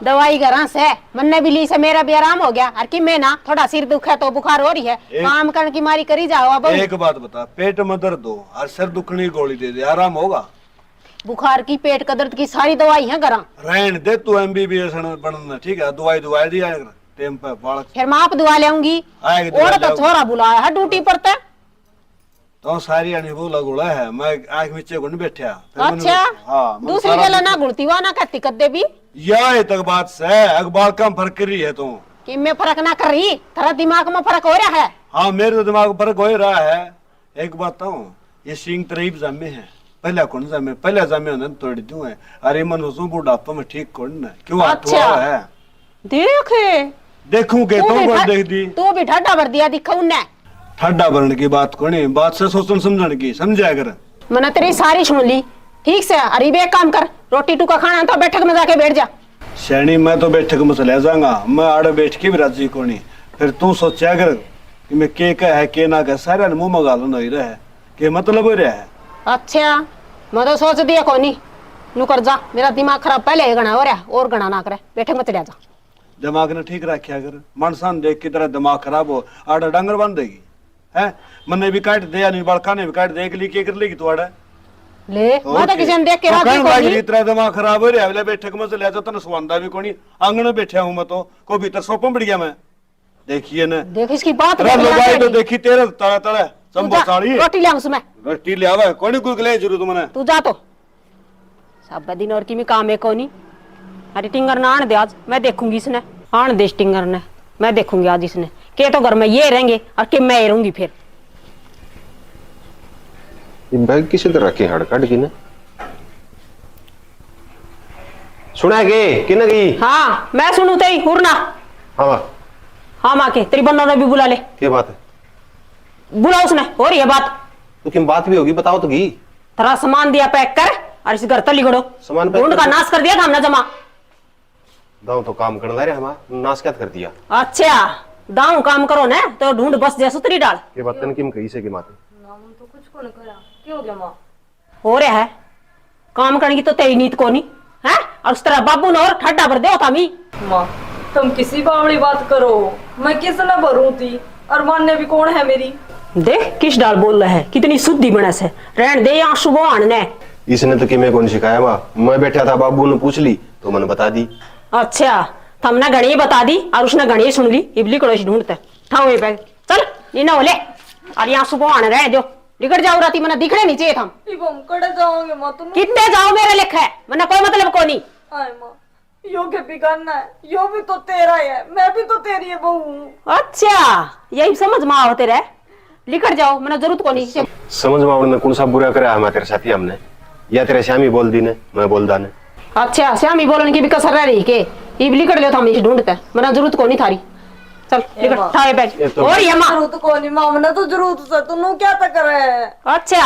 दवाई घर से मन भी ली से मेरा भी आराम हो गया और कि मैं ना थोड़ा सिर दुख है तो बुखार हो रही है काम करने की मारी करी जाओ अब एक बात बता पेट में दर्द हो और सिर दुखने गोली दे दे आराम होगा। बुखार की पेट का दर्द की सारी दवाई है घर रहन दे तू MBBS बनना ठीक है दवाई दिया टेम पे बालक फिर माप दुआ लेऊंगी आएगी दुआ और तो लेऊंगी। छोरा बुलाया है ड्यूटी पर तक। तो सारी आने वो लगुड़ा है मैं आंख नीचे को नहीं बैठा अच्छा दूसरी गला ना गुड़ती हुआ ना कहती कद्दे भी यह तक बात से अखबार कम फर्क कर रही है तू। कि मैं फर्क ना कर रही तेरा दिमाग में फर्क हो रहा है। हाँ मेरे तो दिमाग पर फर्क हो ही रहा है। एक बात तो ये सिंह तरीब जामे है पहला कौन जामे पहला जामे होने तोड़ दूं है अरे मन हो बुढ़ापा में ठीक कौन है क्यों अच्छा है देखे देखूंगे तो बोल देख दी तू भी ठड्डा भर दिया दिखा उन्ने ठंडा भरने की बात कौन है बात से सोचन समझने की समझा कर मैंने तेरी सारी सुन ली ठीक से। अरे बे एक काम कर रोटी टूका खाना तो बैठक में जाके बैठ जा। शैनी मैं तो बैठक में चले जाऊंगा मैं आड़े बैठ के भी राजी को नहीं फिर तू सोचा कर कि मैं के कह है के ना कह सारे मुंह में गालो नहीं रहा है के मतलब हो रहा है। अच्छा मैं तो सोच दिया कोनी नु कर जा मेरा दिमाग खराब पहले गणा हो रहा और गणा ना करे बैठक में चढ़ा जा। दिमाग ने ठीक रखा कर मनसान देख की तरह दिमाग खराब हो आड़ा डांगर बांध देगी है मन्ने भी काट दे नहीं बड़का ने भी काट दे के लिए के कर लेगी तू आड़ा ले मैं तो किसी ने देख के राजी कहने कोनी लगी तेरा दिमाग खराब हो रहा है बैठक में चले जाओ तने सुवांदा भी कोनी आंगन में बैठा हूं मैं तो को भीतर सोपम बढ़ गया मैं देखिए ना देख इसकी बात तेरा लुगाई तो देखी तेरे तड़े तड़े संभो साड़ी रोटी ले उसमें रोटी ले आवे कोनी कुल ले जरूर तुमने तू जा तो सब दिन और की में काम है कोनी। अरे टिंगर ना आने दे आज मैं देखूंगी इसने आने दे टिंगर ने मैं देखूंगी आज इसने के तो घर में ये रहेंगे और कि मैं रहूंगी फिर। ये बैग किसी तरह रखे हड़ काट की ना सुना गए कि ना गई। हाँ मैं सुनू तेरी उड़ना। हाँ हाँ माँ के तेरी बन्नों ने भी बुला ले। क्या बात है बुला उसने हो रही है बात तो किन बात भी होगी बताओ तो की तेरा सामान दिया पैक कर और इस घर तली गड़ो सामान पैक ढूंढ का कर नाश कर दिया था हमने जमा। दाऊ तो काम करना रहे हमारा नाश क्या कर दिया। अच्छा दाऊ काम करो ना तो ढूंढ बस जैसे उतरी डाल ये बात तन किम कही से की माते तो कुछ को नहीं करा क्यों गया माँ हो रहा है काम करने की तो तेरी नीत को नहीं है और उस तरह बाबू ने और ठड्डा भर दे होता मी। माँ तुम किसी बावड़ी बात करो मैं किस न भरू थी और मानने भी कौन है मेरी। देख किस डाल बोल रहा है कितनी शुद्धि बनस है रहन दे यहाँ सुबह आने। इसने तो कि मैं कौन सिखाया माँ मैं बैठा था बाबू ने पूछ ली तो मैंने बता दी। अच्छा तुमने घड़ी बता दी और उसने घड़ी सुन ली इबली कड़ोसी ढूंढते ठाओ ये बैग चल ये ना बोले और यहाँ सुबह आने रहे दो निकट जाओ राती मैंने दिखने नहीं चाहिए था। हम कड़े जाओगे माँ तुम कितने जाओ मेरे लिखा है वरना कोई मतलब को नहीं। आए माँ यो के बिगाड़ना है यो भी तो तेरा ही है मैं भी तो तेरी है बहू हूँ। अच्छा यही समझ में होते रहे लिखट जाओ मैंने जरूरत को नहीं। समझ में आवड़ने कौन सा बुरा करा हमारे तेरे साथी हमने या तेरे श्यामी बोल दी ने मैं बोल दा ने। अच्छा श्यामी बोलने की भी कसर रह रही के ये लिखट लो हम इसे ढूंढते मैंने जरूरत को नहीं थारी चल लिखट ठाए बैग और ये माँ जरूरत को नहीं माँ मैंने तो जरूरत से तुम क्या तक करे है। अच्छा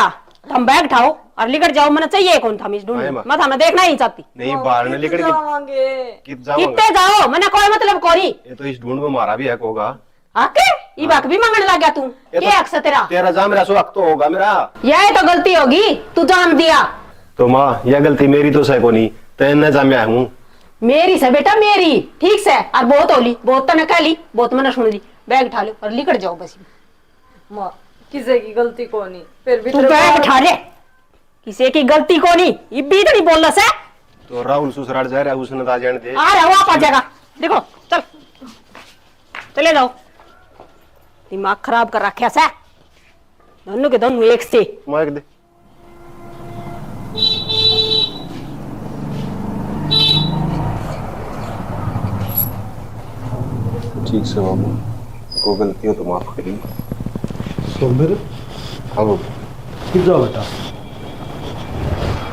हम बैग ठाओ और लिखट जाओ मैंने चाहिए कौन था मिस ढूंढ मैं हमें देखना ही चाहती नहीं बाहर ने लेकर जावांगे कितने जाओ मैंने कोई मतलब कोरी ये तो इस ढूंढ में मारा भी है होगा आके ये बात भी मांगने लग गया तू क्या अक्सर तेरा तेरा जा मेरा सो हक तो होगा मेरा यह तो गलती होगी तू जान दिया तो माँ यह गलती मेरी तो सही को नहीं तेन जामिया हूँ मेरी से बेटा मेरी ठीक से और बहुत होली बहुत तो कह ली बहुत मैंने सुन ली बैग उठा लो और लिखट जाओ बस माँ किसी की गलती को नहीं फिर भी तू बैग उठा ले किसी की गलती को नहीं ये भी तो नहीं बोल रहा तो राहुल ससुराल जा रहा है उसने दा जाने दे आ रहा वो आ जाएगा देखो चल चले जाओ दिमाग खराब कर रखा से दोनों के दोनों एक से मार दे ठीक से बाबू को गलती हो तो माफ करिए। सोमर हाँ बाबू कि जाओ बेटा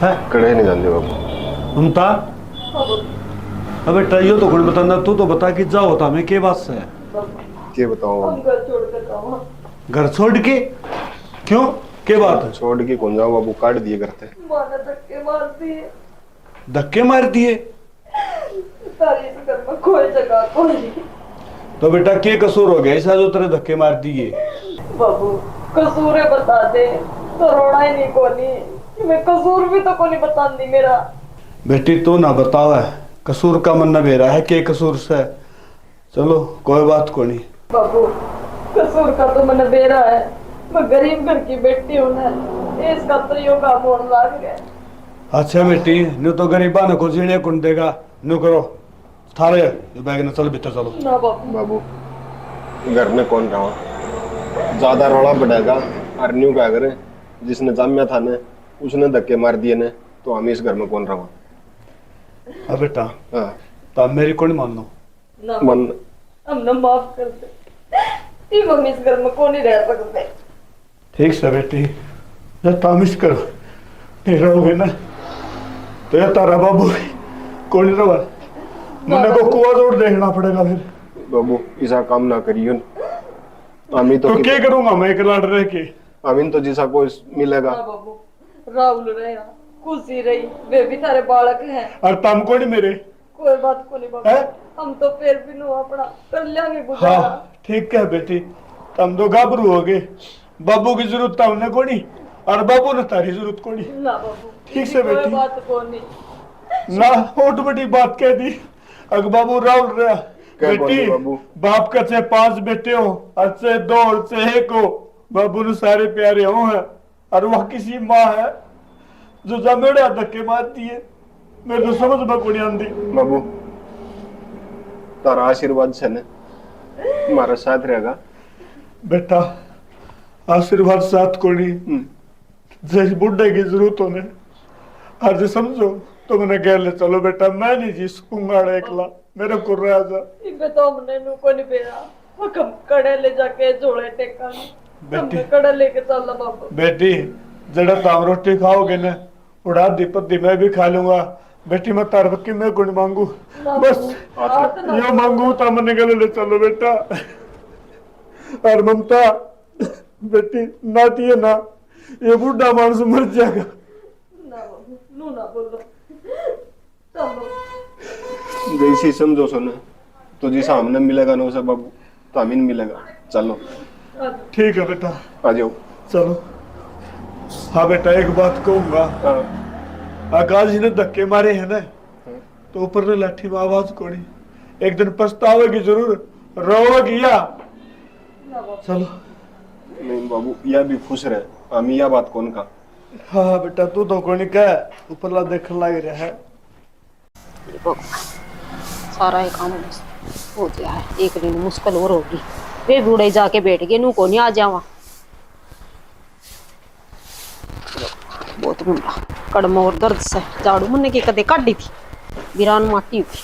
है कड़े नहीं जानते बाबू ममता अबे टाइयो तो कौन बताना तू तो बता कि जाओ होता मैं के बात से है क्या बताऊँ बाबू घर छोड़ कर जाओ घर छोड़ के क्यों के बात है छोड़ के कौन जाऊँ बाबू काट दिए करते माँ ने धक्के मार दिए धक्के मार दिए सारी इस घर में कोई जगह को नहीं। तो बेटा के कसूर हो गया ऐसा जो तेरे धक्के मार दिए बाबू कसूर है बता दे तो रोना ही नहीं कोनी मैं कसूर भी तो कोनी बता दी मेरा। बेटी तू ना बताओ है कसूर का मन न बेरा है के कसूर से चलो कोई बात को नहीं। बाबू कसूर का तो मन बेरा है मैं गरीब घर की बेटी हूँ ना इसका तो यो काम होने लग गया। अच्छा बेटी नु तो गरीबा ने को जीने कौन देगा नु करो थारे ये बैग ने चल भीतर चलो। ना बाबू। बाबू घर में कौन रहा, ज्यादा रौला बढ़ेगा और न्यू क्या करे, जिसने जामिया था ने उसने धक्के मार दिए ने, तो हम इस घर में कौन रहा। अब बेटा हाँ तो अब मेरी कौन मानो ना मन हमने माफ कर दे, ये हम इस घर में कौन नहीं रह सकते। ठीक से बेटी जब तामिश करो नहीं रहोगे ना तो ये तारा बाबू कौन नहीं रहा, मुन्ने को कुआं जोड़ देखना पड़ेगा फिर। बाबू ऐसा काम ना करियो, अमिन तो क्या करूंगा मैं एक लाड़ रह के। अमीन तो जैसा कोई मिलेगा। ना बाबू, राहुल रहा, खुशी रही, वे भी तारे बालक हैं। और तम को नहीं मेरे कोई बात को नहीं बाबू, है? हम तो फिर भी नु अपना कर लेंगे गुजारा। हाँ ठीक है बेटी, तुम तो घबरू हो गए, बाबू की जरूरत था उन्हें को नहीं और बाबू ने तारी जरूरत को नहीं। ना बाबू ठीक से कोई बेटी। बात को नहीं। ना होट बड़ी बात कह दी, अग बाबू राउल रहा क्या बेटी बोले बाबू? बाप का चाहे 5 बेटे हो और चाहे 2 और चाहे 1 हो, बाबू ने सारे प्यारे हो हैं और वह किसी माँ है जो जमेड़ा धक्के मारती है, मेरे तो समझ में को नहीं आती। बाबू तारा आशीर्वाद से ने हमारा साथ रहेगा। बेटा आशीर्वाद साथ को नहीं, जैसे बुढ़े की जरूरत होने आज समझो तो मैंने कह ले चलो बेटा, मैं नहीं जी सकूंगा एकला, मेरे को रह जा। इबे तो हमने नु को नहीं बेरा, हम कड़े ले जाके जोड़े टेका बेटी। हमने कड़े लेके चलना बाबू। बेटी जड़ा ताम रोटी खाओगे ना उड़ा दीपत्ती मैं भी खा लूंगा बेटी, मैं तार की मैं गुण मांगू बस यो मांगू तो मैंने गले ले चलो बेटा। और ममता बेटी नाती है ना, ये बुढ़ा मानस मर जाएगा। ना बाबू नू ना बोलो, चलो जैसी समझो सुने तो जैसा हमने मिलेगा ना उसे बाबू तो अमीन मिलेगा। चलो ठीक है बेटा आ जाओ। चलो। हाँ बेटा एक बात कहूंगा, आकाश जी ने धक्के मारे हैं ना तो ऊपर ने लाठी में आवाज कोड़ी, एक दिन पछतावेगी जरूर, रोवेगी या। चलो। नहीं बाबू यह भी खुश रहे, हम यह बात कौन का। हाँ बेटा तू तो कोनी कह ऊपर ला देख लग रहा है। सारा ही काम हो गया है, एक दिन मुश्किल और होगी, वे बूढ़े जाके बैठ गए नू को नहीं आ जावा। बहुत मुंडा कड़म और दर्द से झाड़ू मुन्ने की कदे काटी थी, बिरान माटी हुई।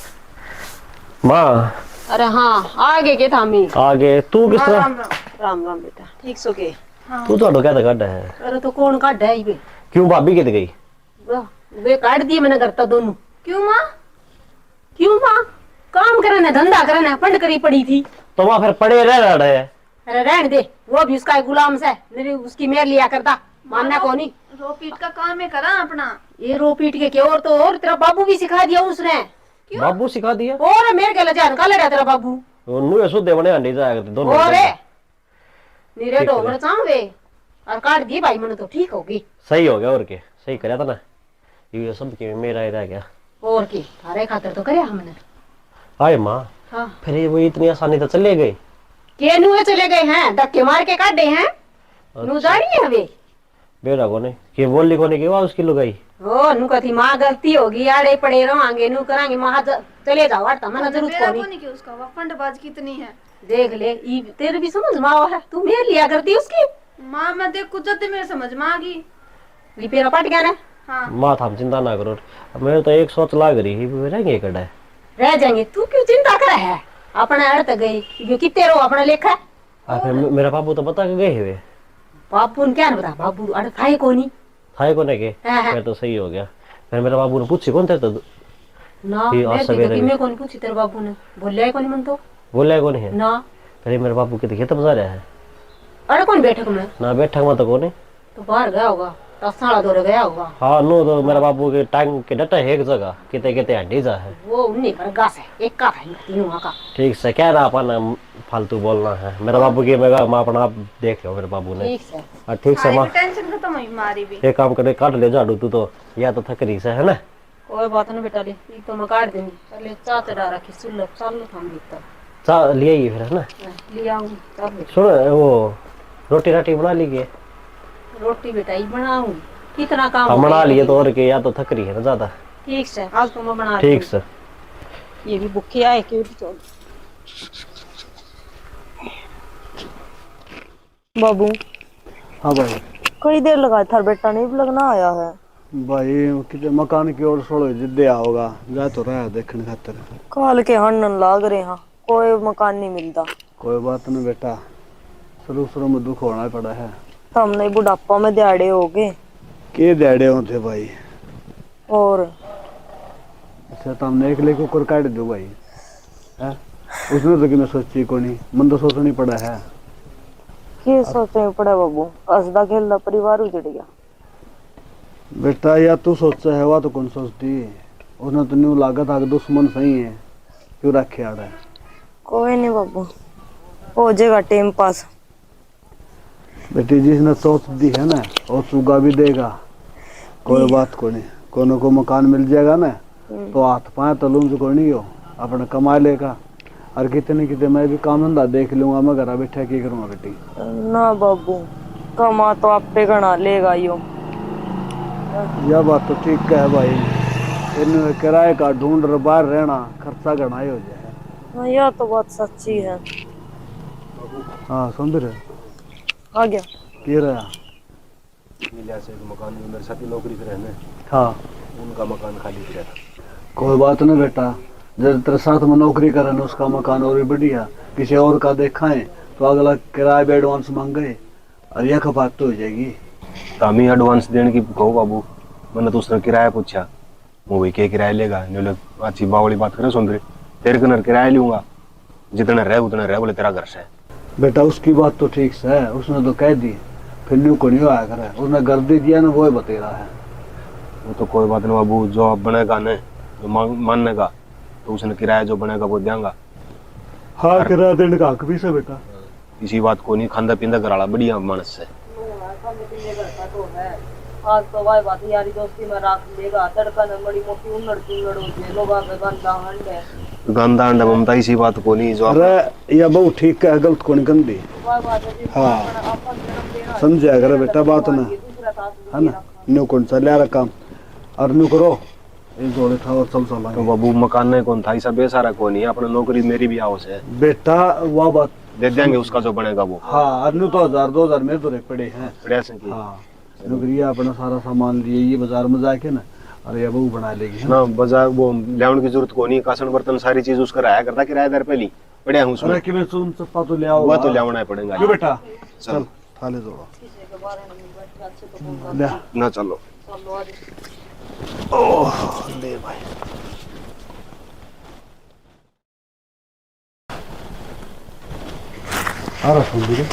माँ अरे हाँ आगे के थामी आगे तू किस तरह राम राम बेटा ठीक सो के। तू तो क्या काटा है? अरे तो कौन काटा है बे? क्यों भाभी कित गई? वे काट दिए मैंने करता दोनों। क्यों माँ? क्यों माँ? काम करना धंधा करना फंड करी पड़ी थी तो वहां फिर पड़े रह रहे हैं। अरे रहने दे, वो भी उसका एक गुलाम से मेरी उसकी मेर लिया करता, मानना को नहीं। रो पीट का काम है करा अपना। ये रो पीट के और तो और तेरा बाबू भी सिखा दिया उसने। बाबू सिखा दिया? और मेरे के लजा निकाले रहा तेरा बाबू। नु ऐसो देवने अंडे जाया करते दोनों। और नीरे डोगर चावे और काट दी भाई मैंने तो ठीक होगी। सही हो गया और के सही करया था ना, ये सब के मेरा ही रह गया। और की थारे खातिर तो करया हमने। हाय माँ हाँ फिर वो इतनी आसानी तो चले गए? के नुए चले गए हैं, धक्के मार के काटे हैं। नु जा रही है वे बेरा को नहीं कि बोली को नहीं कि उसकी लुगाई ओ नु कथी माँ गलती होगी, आड़े पड़े रहोगे नु करांगे माँ चले जाओ हटता मैंने जरूरत को नहीं कि उसका फंडबाज कितनी है। देख ले ई तेरे भी समझ में आवा है, तू मेरे लिया करती उसकी। माँ मैं देख कुछ जब मेरे समझ में आ गई। लिपेरा पट गया ना। हाँ माँ थाम चिंता ना करो, मेरे तो एक सोच लाग रही है रहेंगे कड़ा रह जाएंगे, तू क्यों चिंता कर है? अपने अर्थ गई क्यों कितने रो अपना लेखा। फिर मेरा बाबू तो बता के गए हुए। बाबू ने क्या बता, बाबू अर्थ खाए को नहीं थाए को नहीं के हाँ, हाँ। फिर तो सही हो गया। फिर मेरे बाबू ने पूछी कौन थे तो ना ये आज मैं सवेरे तो मैं कौन पूछी तेरे बाबू ने, बोलिया कौन मन तो बोला कौन है ना। फिर मेरे बाबू के खेत बजा रहा है अरे कौन बैठक में ना, बैठक में तो कौन तो बाहर गया होगा, साला दौरे गया होगा। हाँ नो तो मेरे बाबू के टांग के डटा है एक जगह किते किते हड्डी जा है वो उन्हीं पर गास है एक का था तीनों का। ठीक से क्या ना अपन फालतू बोलना है, मेरे बाबू की मैं अपना आप देख लो मेरे बाबू ने। ठीक से और ठीक से माँ टेंशन खत्म हुई मारी भी। एक काम करे काट ले झाड़ू तू तो, या तो थक रही से है ना। कोई बात नहीं बेटा, ले एक तो मैं काट दूंगी, पहले चाह चढ़ा रखी सुल्लभ चालू था भीतर चा लिए ही फिर है ना। ले आऊंगी तब सुन वो रोटी राटी बना ली के रोटी बेटा ही बनाऊंगी, कितना काम हम हो बना गया। लिए तो और के, या तो थक रही है ना ज्यादा। ठीक से आज तो मैं बना ठीक से ये भी भूखे आए के भी बाबू हाँ भाई। कई देर लगा था बेटा नहीं लगना आया है। भाई किसी मकान की ओर सोलो जिद्दे आओगा जा तो रहा है देखने खातर। काल के हनन लाग रहे हैं, कोई मकान नहीं मिलता। कोई बात नहीं बेटा, शुरू शुरू में दुख होना पड़ा है। हमने बुढ़ापा में दिहाड़े हो गए। के दिहाड़े होते भाई? और अच्छा तो हमने एक लेको कर काट दो भाई है? उसने तो कि मैं सोची को नहीं, मन तो सोचनी पड़ा है। ये सोचने पड़ा बाबू, हंसदा खेलदा परिवार उजड़ गया। बेटा या तू सोचा है वह तो कौन सोचती, उसने तो न्यू लागत आगे दुश्मन सही है, क्यों रखे आ रहा है? कोई नहीं बाबू, हो जाएगा टाइम पास। बेटी जिसने सोच दी है ना वो चुगा भी देगा, कोई बात को नहीं। कोनो को मकान मिल जाएगा ना तो हाथ पाए तो लूंज को नहीं हो, अपना कमा लेगा। और कितने कितने मैं भी काम धंधा देख लूंगा, मैं घर बैठा क्या करूंगा बेटी? ना बाबू, कमा तो आप पे गणा लेगा यो। यह बात तो ठीक है भाई, इन किराए का ढूंढ बाहर रहना खर्चा घना ही हो जाए। हाँ यह तो बात सच्ची है। हाँ सुन रहे आ गया ये रहा। मिला से एक मकान में मेरे साथ ही नौकरी पे रहने, हाँ उनका मकान खाली पड़ा था। कोई बात नहीं बेटा, जब तेरे साथ में नौकरी करे ना उसका मकान और भी बढ़िया किसी और का देखा है तो अगला किराए पे एडवांस मांगे और यह बात तो हो जाएगी। तो हम ही एडवांस देने की कहो बाबू, मैंने तो उसने किराया पूछा, वो भाई क्या किराया लेगा? बोले अच्छी बावली बात करे सुन रहे, तेरे कनर किराया लूंगा, जितना रहे उतना रहे, बोले तेरा घर से। बेटा उसकी बात तो ठीक से है, उसने तो कह दी, फिर न्यू को नहीं आया करे, उसने घर दे दिया ना वो बते रहा है। वो तो कोई बात नहीं बाबू, जो अब बनेगा न जो मानने का तो उसने किराया जो बनेगा वो देंगा। हाँ किराया देने का हक भी से बेटा। इसी बात को नहीं, खांदा पींदा कराला बढ़िया मानस से। आज तो भाई बात यारी दोस्ती में रात लेगा, तड़का न बड़ी मोटी उन्नड़ चुन्नड़ होती है, लोग आगे गंदा हंड है। गंदा अंडा ममता इसी बात को नहीं जो अरे यह बहुत ठीक है, गलत को नहीं गंदी। हाँ समझा करे बेटा बात ना, है ना? न्यू कौन सा लिया काम और न्यू करो एक जोड़े था और चल चला। तो बाबू मकान नहीं कौन था, ऐसा बेसारा को नहीं, अपना नौकरी मेरी भी आओ से बेटा वह बात दे देंगे, उसका जो बनेगा वो। हाँ और न्यू तो 1000-2000 में तो पड़े हैं। बढ़िया से की। हाँ नौकरी अपना सारा सामान लिए ये बाजार में जाके ना, अरे अब वो बना लेगी है ना बाजार वो लेवन की जरूरत को नहीं, कासन बर्तन सारी चीज उसका रहा करता किराएदार पहली बढ़िया हूँ उसमें। अरे कि मैं चून चप्पा तो ले आओ, वो तो लेवना पड़ेगा। क्यों बेटा चल थाले जोड़ो ले ना चलो ओह ले भाई। अरे सुन ली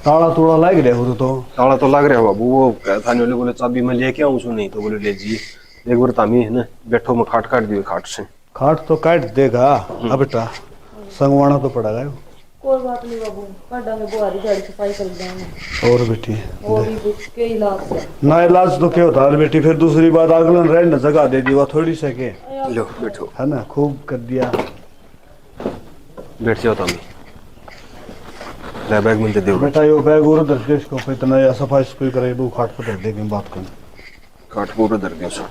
ताला तोड़ा लग रहा हो तो ताला तो लग रहा है बाबू, वो कहता नहीं बोले चाबी मैं लेके आऊँ नहीं तो बोले ले जी एक बार तामी है ना बैठो मैं खाट काट दिए खाट से। खाट तो काट देगा अब बेटा, संगवाना तो पड़ेगा। कोई बात नहीं बाबू, काटांगे बुहारी झाड़ी सफाई कर देंगे। और बेटी वो भी उसके इलाज से ना इलाज तो क्या होता है बेटी, फिर दूसरी बात अगलन रहने जगह दे दी, वो थोड़ी सके लो बैठो, है ना, खूब कर दिया। बैठ जाओ तामी, बैग में दे दो बेटा यो बैग और दर दे इसको, फिर इतना या सफाई सफाई करे वो खाट पर दे के बात कर काट पूरा दर दियो सो।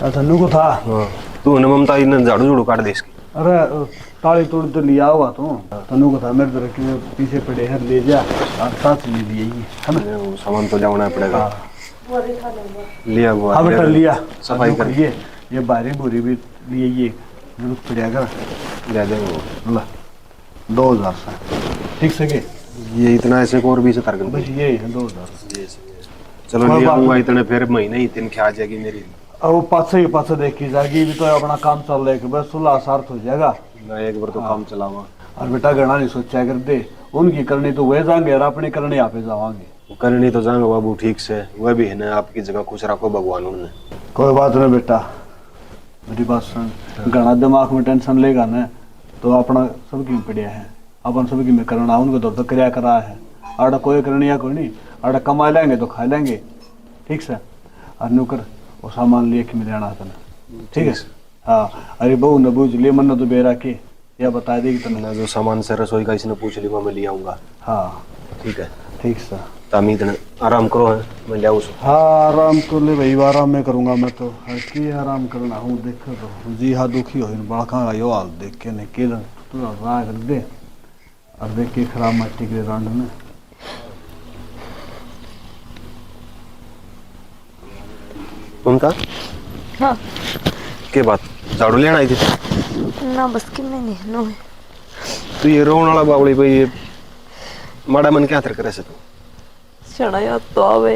अच्छा नु को था हां तू ने ममता इने झाड़ू झाड़ू काट दे इसकी। अरे ताली तोड़ तो लिया हुआ तो तनु को था मेरे तरह के पीछे पड़े हैं, ले जा और साथ ले लिए है ना, वो सामान तो लाना पड़ेगा। लिया वो हाँ बेटा लिया सफाई कर ये बारी बुरी भी लिए, ये जरूरत पड़ेगा ले दे वो ला 2000 से ठीक से के ये इतना ऐसे को और भी से तरगन बस ये है 2000। चलो ले आऊंगा इतने, फिर महीने ही दिन आ जाएगी मेरी। अब वो पाछे देखी जाएगी, भी तो अपना काम चल रहा है, बस सुलह सार्थ हो जाएगा। मैं एक बार तो काम चलावा और बेटा गणा नहीं सोचा कर दे, उनकी करनी तो वह जाएंगे और अपनी करनी आप जावांगे। करनी तो जाएंगे बाबू ठीक से, वह भी है ना आपकी जगह खुश रखो भगवान ने। कोई बात नहीं बेटा, मेरी बात सुन, गणा दिमाग में टेंशन लेगा ना तो अपना सबकी पड़िया है, अपन सबकी में करना, उनको तो क्रिया करा है, आड़ा कोई करनी या कोई नहीं, आड़ा कमा लेंगे तो खा लेंगे ठीक से। और नौकर वो सामान लिए कि मिलाना था ना, ठीक है। हाँ अरे बहू न बूझ ले मन तो बेरा के या बता देगी तो जो सामान से रसोई का इसने पूछ लिया मैं ले आऊंगा। हाँ ठीक है ठीक सर। तामी इतना आराम करो है मैं ले उस हाँ आराम कर ले भाई, आराम में करूंगा मैं तो। है कि आराम करना हूँ, देख तो जी हाँ दुखी हो बड़का यो हाल देख के नहीं केल तू राह कर दे और देख के खराब मट्टी के रांड में। उनका हाँ के बात झाड़ू लेना आई थी ना बस कि मैं नहीं नो है तू ये रोन वाला बावली भाई ये माड़ा मन क्या करे से तू क्षण याद तो आवे,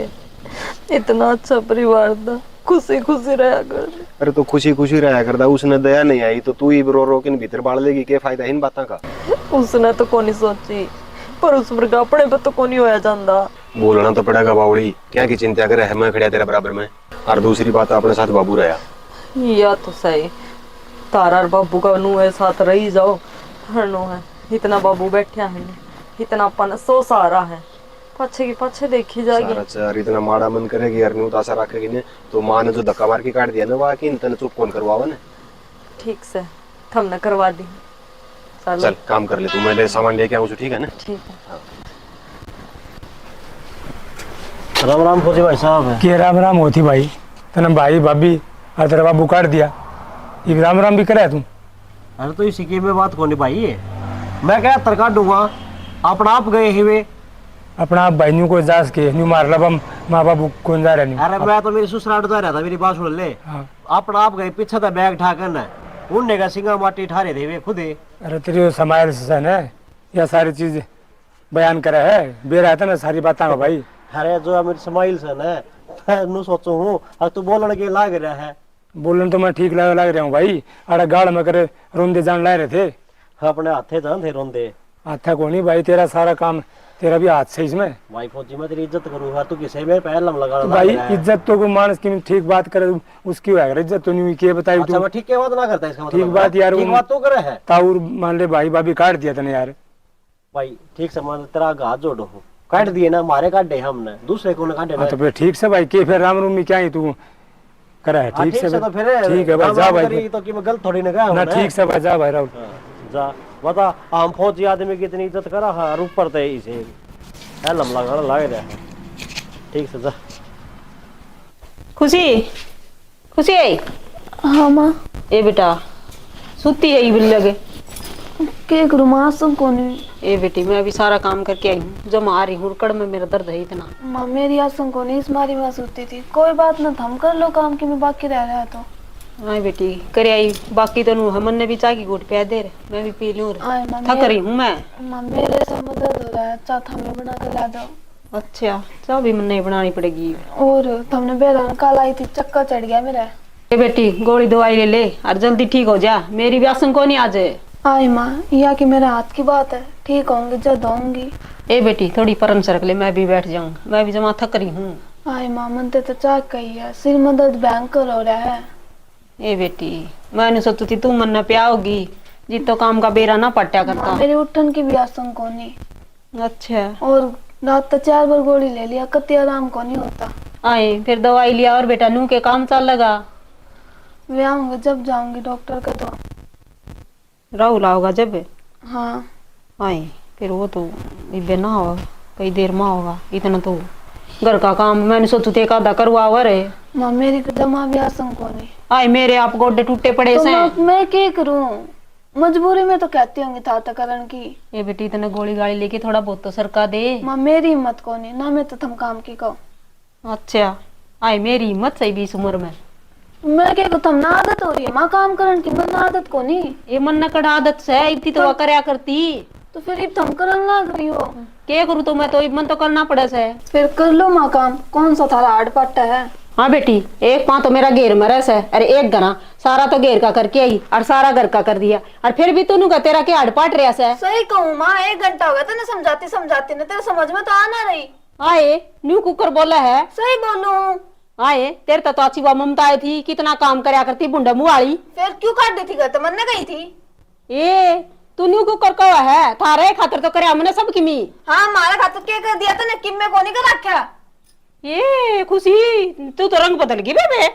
इतना अच्छा परिवार था, खुशी खुशी रहा कर। अरे तो खुशी खुशी रहा करदा, उसने दया नहीं आई तो तू ही रो रो के भीतर बाढ़ लेगी, क्या फायदा इन बातों का। उसने तो कोनी सोची, पर उस पर अपने पे तो कोनी होया जांदा। बोलना तो पड़ेगा बावली, क्या की चिंता करे है, मैं खड़िया तेरे बराबर में। और दूसरी बात अपने साथ बाबू रहा या तो सही, तारा और बाबू का नु है साथ रही जाओ, हरनो है इतना बाबू बैठा है, इतना अपन सो सारा है, पछे की पछे देखी जाएगी। सारा इतना माड़ा मन करेगी यार, न्यू तासा रखेगी ने तो मां ने जो धक्का मार के काट दिया ना वाह की तने चुप कौन करवावा ने। ठीक से हमने करवा दी। चल काम कर ले तू, मैं ले सामान लेके आऊं, ठीक है ना। ठीक है। राम राम फौजी भाई साहब। के राम राम होती भाई, तना भाई भाभी और तेरा बाबू काट दिया, ये राम राम भी करे तू। अरे तो इसी की में बात कौन भाई है, मैं क्या तर काट दूंगा, अपना आप गए ही वे अपना आप भाई न्यू को जास के न्यू मार लब माँ बाबू कौन जा रहा नहीं। अरे मैं तो मेरी ससुराल जा रहा था, मेरी बात सुन ले। हाँ। अपना आप गए पीछे था बैग ठाकर ना, उनने का सिंगा माटी ठारे थे वे खुद ही। अरे तेरी समायल से है यह सारी चीज बयान करे है, बेरा था ना सारी बात भाई। अरे जो मेरी समाइल से ना, मैं नु सोचू हूँ अब तू बोलने के लाग रहा है। बोलन तो मैं ठीक लग रहा हूँ भाई, अरे गाड़ में करे रोंदे जान ला रहे थे, अपने हाथे जान थे रोंदे। हाथा को नहीं भाई, तेरा सारा काम तेरा भी हाथ से इसमें। भाई फौजी मैं तेरी इज्जत करूँगा, तू किसे मेरे पैर लम लगा तो भाई इज्जत तो कोई मानस की ठीक बात करे उसकी होगा, इज्जत तो नहीं हुई, के बताई अच्छा, तू। मैं ठीक के बात ना करता इसका मतलब। ठीक बात यार, ठीक बात तो करे है ताऊर मान ले भाई भाभी काट दिया तने यार। भाई ठीक से मान तेरा हाथ जोड़ो हूँ, काट दिए ना, मारे काटे हमने, दूसरे को काटे ना। तो फिर ठीक से भाई के फिर राम रूम में क्या ही तू करा है। ठीक से तो फिर ठीक है भाई जा भाई, तो कि मैं गलत थोड़ी ना गया ना ठीक से भाई जा भाई राहुल जा। बता हम फौजी आदमी की इतनी इज्जत करा हाँ, और ऊपर थे इसे लम लगा लग रहा है। ठीक से जा। खुशी खुशी हाँ माँ। ए बेटा सुती है बिल लगे के करूँ माँ, सुन को नहीं। ए बेटी मैं अभी सारा काम करके आई हूँ, जब आ रही हूँ कड़ में मेरा दर्द है इतना। माँ मेरी आसुन को नहीं, इस मारी मैं सोती थी। कोई बात ना, थम कर लो काम की, मैं बाकी रह रहा तो। हाँ बेटी करे आई, बाकी तो नू हमन ने भी चाय की घूट पिया दे रहे, मैं भी पी लूँ, आए माँ थक रही हूँ मैं। माँ मेरे से मदद हो रहा है, चाह हमें बना कर ला दो। अच्छा चाय भी मन नहीं बनानी पड़ेगी। और तुमने बेरान काल आई थी, चक्कर चढ़ गया मेरा। ए बेटी गोली दवाई ले ले और जल्दी ठीक हो जा, मेरी भी आसन को नहीं आज। आए माँ, यह कि मेरे हाथ की बात है, ठीक होंगे जब आऊंगी। ए बेटी थोड़ी परम सरक ले, मैं भी बैठ जाऊँ, मैं भी जमा थक रही हूँ। आए माँ मनते तो चाह कही है, सिर में दर्द भयंकर हो रहा है। ए बेटी मैंने सोची थी तू मन न प्याओगी, जितो काम का बेरा ना पट्टा करता। मेरे उठन की भी आसन को नहीं। अच्छा और रात तक 4 बार गोली ले लिया, कति आराम को नहीं होता। आए फिर दवाई लिया और बेटा नू के काम चल लगा। वे आऊंगे जब जाऊंगी डॉक्टर का तो। राहुल आओगा जब। हाँ आए फिर वो तो इबे ना होगा, कई देर में होगा, इतना तो घर का काम मैंने सोचू थे एक आधा करवा हुआ रहे। माँ मेरी जमा भी आसन को नहीं। आए मेरे आप गोडे टूटे पड़े तो से। मैं क्या करूं, मजबूरी में तो कहती होंगी था करण की। ये बेटी इतना गोली गाड़ी लेके थोड़ा बहुत तो सरका दे। माँ मेरी हिम्मत को नहीं ना, मैं तो थम काम की कहो। अच्छा आए मेरी हिम्मत सही भी इस उम्र में। मैं क्या कहता ना, आदत हो रही है माँ काम करण की, मन आदत को नहीं। ये मन न कड़ आदत से इतनी तो करया करती, तो फिर अब थम करण लग रही हो। क्या करूँ तो मैं तो मन तो करना पड़े से। फिर कर लो माँ काम, कौन सा थारा हार्ड पट्टा है। हाँ बेटी एक पाँ तो मेरा घेर में रस है, अरे एक गना सारा तो घेर का करके आई और सारा घर का कर दिया, और फिर भी तू का तेरा क्या हड़पाट रहा है। सही कहूँ माँ, 1 घंटा हो गया तेने समझाती समझाती ने, तेरे समझ में तो आना रही। आए न्यू कुकर बोला है। सही बोलूं। आए तेरे तो अच्छी वो ममता आई थी, कितना काम करया करती बुंडा मुँह वाली। फिर क्यों काट दी थी घर, तो मन ने गई थी। ए तू न्यू कुकर कवा है, थारे खातर तो करे हमने सब किमी। हाँ हमारा खातर क्या कर दिया तने, किम में कोनी कर रखा। ये खुशी तू तो रंग बदल गई बेबे।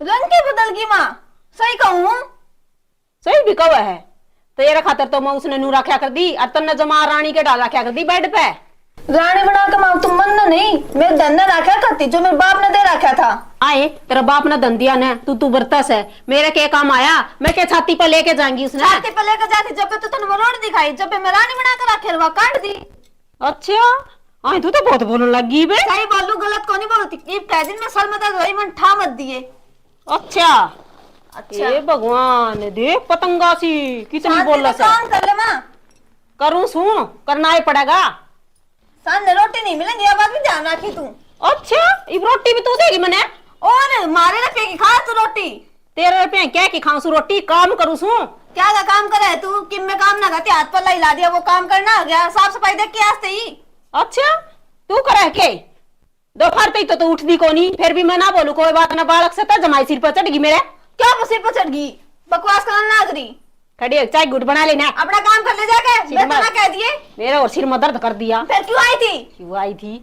रंग के बदल गई माँ, सही कहूँ। सही भी कवा है, तेरे खातर तो मैं उसने नू रखा कर दी और तन्ने जमा रानी के डाल रखा कर दी बेड पे। रानी बना के मांग तुम मन नहीं, मेरे धन ने रखा करती जो मेरे बाप ने दे रखा था। आए तेरा बाप ना धन दिया ना, तू बरतस है, मेरा क्या काम आया? मैं क्या छाती पर लेके जाएंगी उसने? छाती पर लेकर जाती जब तो तुमने रोड दिखाई, जब मैं रानी बना कर रखे वहां काट दी। अच्छा आए तू तो बहुत बोलने लगी बे। सही बोलू, गलत को नहीं बोलती। कह दिन में सर में दर्द हुई, मन ठा मत दिए। अच्छा अच्छा ए भगवान देख पतंगा सी कितनी बोल रहा काम कर ले माँ। करूं सुन करना ही पड़ेगा। सामने रोटी नहीं मिलेंगी, ये बात भी ध्यान रखी तू। अच्छा इब रोटी भी तू देगी मने? और मारे रुपये की खा तू रोटी। तेरे रुपये क्या की खाऊं सु रोटी? काम करूं सु? क्या का काम करे तू? किम में काम ना करती, हाथ पर ला दिया, वो काम करना आ गया। साफ सफाई देख के आस्ते ही। अच्छा तू करे के दोपहर तक तो उठती कोनी, फिर भी मैं ना बोलू कोई बात ना, बालक से तो जमाई सिर पर चढ़ गई मेरे। क्या वो सिर पर चढ़ गई? बकवास करना ना करी। खड़ी हो, चाय गुट बना लेना। अपना काम कर ले जाके, मैं तो ना कह दिए। मेरा और सिर में दर्द कर दिया। फिर क्यों आई थी? क्यों आई थी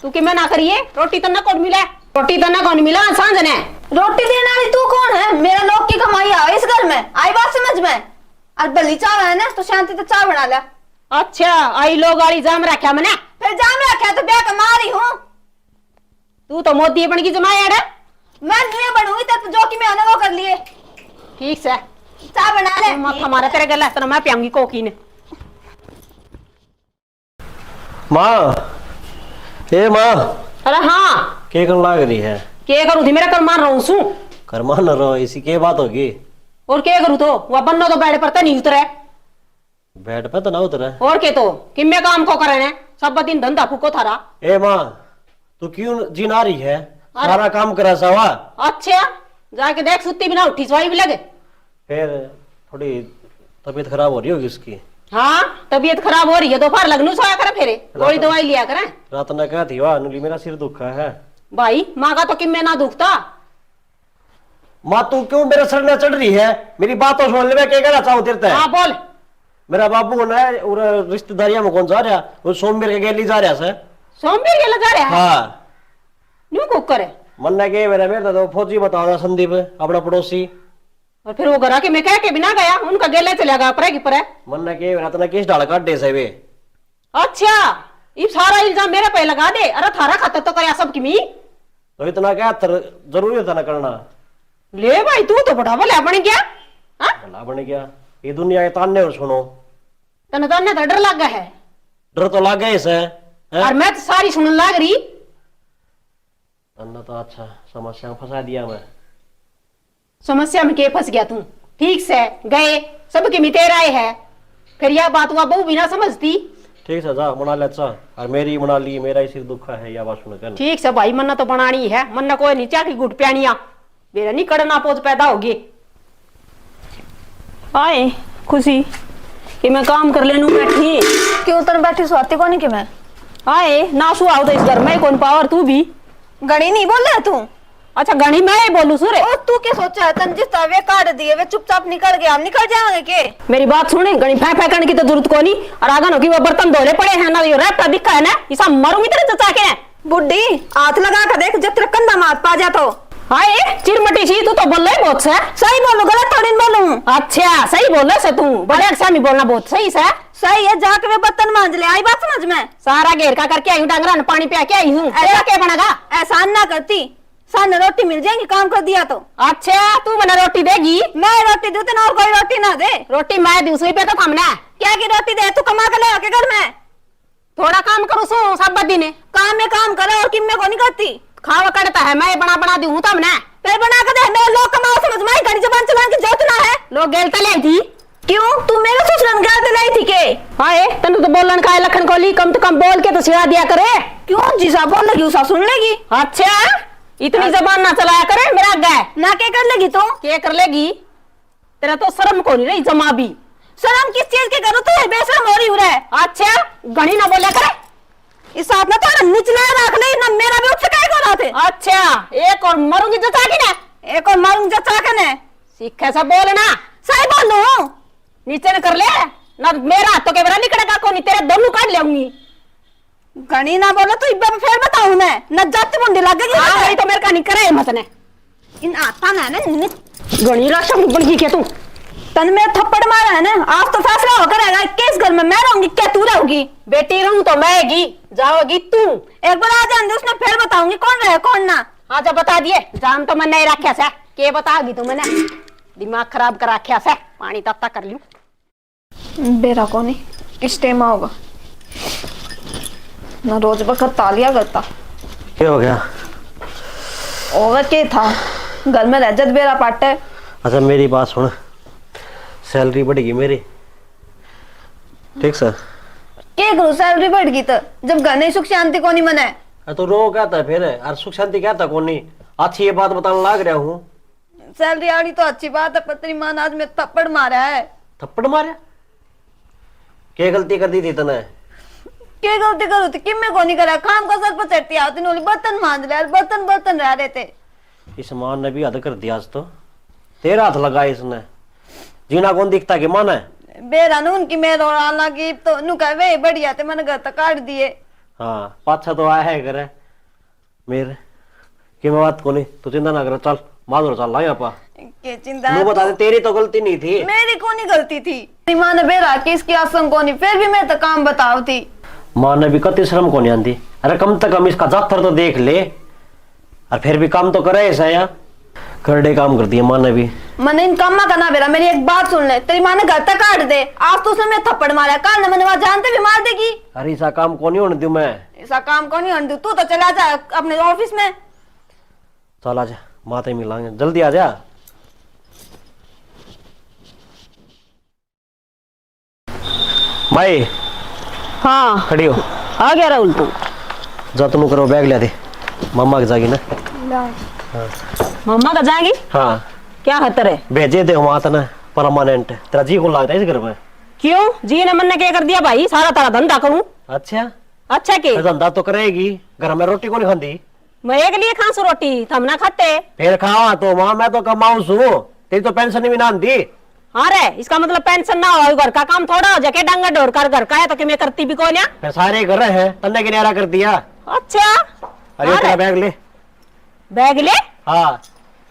तू? कि मैं ना करिए रोटी तो ना कौन मिला, रोटी तो ना कौन मिला सांझ ने। रोटी देने वाली तू कौन है? मेरा लोग की कमाई आ इस घर में, आई बात समझ में। आज भली चाव है ना तो शांति तो चाव बना ले। अच्छा आई लोग वाली जाम रखा मैंने? फिर जाम रखा तो ब्याह कमा रही हूँ। तू तो मोदी बन की जमाया है। मैं नहीं बनूंगी तो जो कि मैं होने वो कर लिए। ठीक से चाय बना ले। हमारा तेरे गला तो मैं पियांगी कोकी ने। माँ ए माँ अरे हाँ के कर लाग रही है? क्या करूँ थी? मेरा कर मार रहा हूँ सू। कर मान रहो, इसी के बात होगी। और क्या करूँ तो वह बन्नो तो बेड पर तो नहीं उतरे। बेड पे तो ना उतरे और के तो कि मैं काम को करे ने सब दिन धंधा फूको थारा। ए माँ तू क्यों जीना रही है? सारा काम करा सवा। अच्छा जाके देख सुत्ती बिना उठी सवाई भी लगे। फिर थोड़ी तबीयत खराब हो रही होगी उसकी। हाँ तबीयत खराब हो रही है, दोपहर लगनू सोया करे, फिर गोली दवाई लिया करे। रात ने कहा थी वाह अनुली मेरा सिर दुखा है। भाई माँ का तो कि मैं ना दुखता। माँ तू क्यों मेरे सर में चढ़ रही है? मेरी बात तो सुन ले, मैं क्या कहना चाहूँ तेरे। हाँ बोल। मेरा बाबू ना और रिश्तेदारियां में कौन जा रहा? वो सोमवीर के गेली जा रहा है। सोमवीर के लगा रहा है? हाँ न्यू कुक करे मन ने के मेरा तो फौजी बताओ संदीप अपना पड़ोसी। और फिर वो घर के मैं कह के बिना गया उनका गेला चला गया परे की परे। मन ने के मेरा तो केस डाल काट दे से वे। अच्छा ये सारा इल्जाम मेरे पे लगा दे। अरे थारा खाता तो करे सब की मी तो इतना क्या जरूरी था ना करना? ले भाई तू तो बड़ा भला बन गया। भला बन गया, ये दुनिया के ताने और सुनो। तने ताने तो डर लग गया है। डर तो लग गया इसे और मैं तो सारी सुनने लग रही। अन्ना तो अच्छा समस्या में फंसा दिया मैं। समस्या में के फंस गया तू? ठीक से गए सबके मितेर आए है, फिर यह बात हुआ बहू बिना समझती। ठीक है जा बना ले अच्छा, और मेरी बना ली, मेरा ही सिर दुखा है या बात सुन कर। ठीक से भाई मन्ना तो बनानी है, मन्ना कोई नीचा की गुट प्यानिया मेरा नहीं कड़ना पोज पैदा होगी। आए खुशी कि मैं काम कर लेनू बैठी। क्यों तुम बैठी स्वाति को नहीं कि मैं आए ना सु आओ तो इस घर में कौन पावर तू भी गणी नहीं बोल रहा तू? अच्छा गणी मैं ही बोलू सुरे। और तू क्या सोचा है? तन जिस तरह काट दिए वे चुपचाप निकल गया, हम निकल जाएंगे के? मेरी बात सुने, गणी फै फै करने की तो जरूरत को नहीं। और आगन हो कि वो बर्तन धोले पड़े हैं ना, ये रैपटा दिखा है ना, इसा मरूंगी तेरे चचा के। बुड्ढी हाथ लगा कर देख, जब तेरा कंधा मार पा जा तो। हाय चिरमटी सी तू तो बोल रही बहुत से। सही बोलू गलत थोड़ी बोलूं? अच्छा सही बोल रहे से तू, बड़े अक्षर में बोलना बहुत सही से। सही है, जाके वे बर्तन मांज ले, आई बात समझ में? सारा घेर का करके आई हूँ, डांगरा ने पानी पिया के आई हूँ। ऐसा क्या बनेगा? एहसान ना करती, सामने रोटी मिल जाएगी काम कर दिया तो। अच्छा तू बना रोटी देगी? मैं रोटी दूं तो और कोई रोटी ना दे। रोटी मैं दूँ पे तो थमना क्या की रोटी दे? तू कमा कर ले आके घर में। थोड़ा काम करूँ सो सब दिन काम में काम करे और किम में को नहीं करती। खावा करता है मैं बना बना दूँ तब ना। फिर बना कर दे, मेरे लोग कमाओ समझ में, घड़ी जबान चलाने की जरूरत ना है। लोग गेल तले थी। क्यों तू मेरे ससुराल गाल दिलाई थी के? हाय तनु तो बोलन का लखन कोली कम तो कम बोल के तो सिखा दिया करे। क्यों जिसा बोल लगी उसा सुन लेगी। अच्छा इतनी जबान ना चलाया करे मेरा गाय ना क्या कर लेगी तो? क्या कर लेगी? तेरा तो शर्म को नहीं रही जमा भी। शर्म किस चीज के करो? तू बेशरम हो रही है। अच्छा गणी ना बोला करे। इस साथ में तो निचला रख ले ना, मेरा भी उठ सके को थे। अच्छा एक और मरूंगी जचा के ना, एक और मारूंगी जचा के ने। सीखे सब बोलना। सही बोलूं? नीचे न कर ले ना, मेरा हाथों के बरा निकलेगा को नहीं, तेरे दोनों काट लेऊंगी। गणी ना बोले तो इब्बे फिर बताऊं मैं, न जाती मुंडी लगेगी। हां तो मेरे का नहीं करे मत ने। इन आता ना गणी राशा बन गई क्या तू? तन में थप्पड़ मारा है ना, आज तो फैसला होकर रहेगा किस घर में मैं रहूंगी क्या तू रहोगी? बेटी रहूं तो मैं ही जाओगी तू। एक बार आ जाने दो, उसने फिर बताऊंगी कौन रहे कौन ना। हाँ जब बता दिए जान तो मैं नहीं रखा से के बतागी तू मैंने दिमाग खराब कर रखा से पानी तत्ता कर लूं। बेरा को नहीं किस टाइम होगा ना, रोज वक्त तालिया करता क्या हो गया? होगा के था घर में रह जद बेरा पाटे। अच्छा मेरी बात सुन, सैलरी बढ़ेगी मेरी, ठीक सर? के करूँ सैलरी बढ़ गई तो जब घर नहीं सुख शांति को नहीं मने। तो रो क्या था फिर? और सुख शांति क्या था कौन नहीं? अच्छी ये बात बताने लाग रहा हूँ। सैलरी आ रही तो अच्छी बात है, पर तेरी मां ने आज में थप्पड़ मारा है। थप्पड़ मारा? क्या गलती कर दी थी तने? क्या गलती करूँ थी? कि मैं को नहीं करा, काम का सर पर चढ़ती आती नोली बर्तन मांज रहे, बर्तन बर्तन रह रहे थे। इस मान ने भी हद कर दिया आज तो, तेरा हाथ लगा इसने। जीना कौन दिखता कि मन है? बेरा ने उनकी मेरे और आला की तो नु कह वे बढ़िया थे, मैंने घर तक काट दिए। हाँ पाछा तो आया है करे मेरे कि मैं बात को नहीं, तू चिंता ना कर, चल माधुर चल रहा यहाँ पा। के चिंता तू बता दे, तेरी तो गलती नहीं थी। मेरी कौन ही गलती थी? तेरी मां ने बेरा की इसकी आसंग को नहीं, फिर भी मैं तो काम बताओ थी। मां ने भी कति श्रम को नहीं आती। अरे कम से कम इसका जातर तो देख ले, और फिर भी काम तो करे ऐसा या करडे काम कर दिया मां ने भी। मैंने इन कामा का ना बेरा, मेरी एक बात सुन ले, तेरी मां ने घर तक काट दे, आज तो उसने मैं थप्पड़ मारा, काल ने मैंने वहां जानते भी मार देगी। अरे ऐसा काम को नहीं होने दूं मैं। ऐसा काम को नहीं होने दूं, तू तो चला जा अपने ऑफिस में। चल आजा माते मिलांगे, जल्दी आ जा। भाई हाँ खड़ी हो, आ गया राहुल तू। जा तुम करो बैग ले दे, मम्मा के जागी ना। मम्मा का जाएगी? हाँ क्या खतर है? भेजे दे वहां था ना परमानेंट, तेरा जी को लगता है इस घर में। क्यों जी ने मन ने क्या कर दिया भाई? सारा तारा धंधा करूं। अच्छा अच्छा के धंधा तो करेगी, घर में रोटी को नहीं खाती। मैं एक लिए खांसू रोटी, थम ना खाते। फिर खावा तो वहां मैं तो कमाऊ सू, तेरी तो पेंशन भी ना दी। अरे इसका मतलब पेंशन ना हो, घर का काम थोड़ा हो जाके डंगा ढोर कर घर का है तो कि मैं करती भी कौन? फिर सारे घर है तन्ने के न्यारा कर दिया। अच्छा अरे तेरा बैग ले। बैग ले? हाँ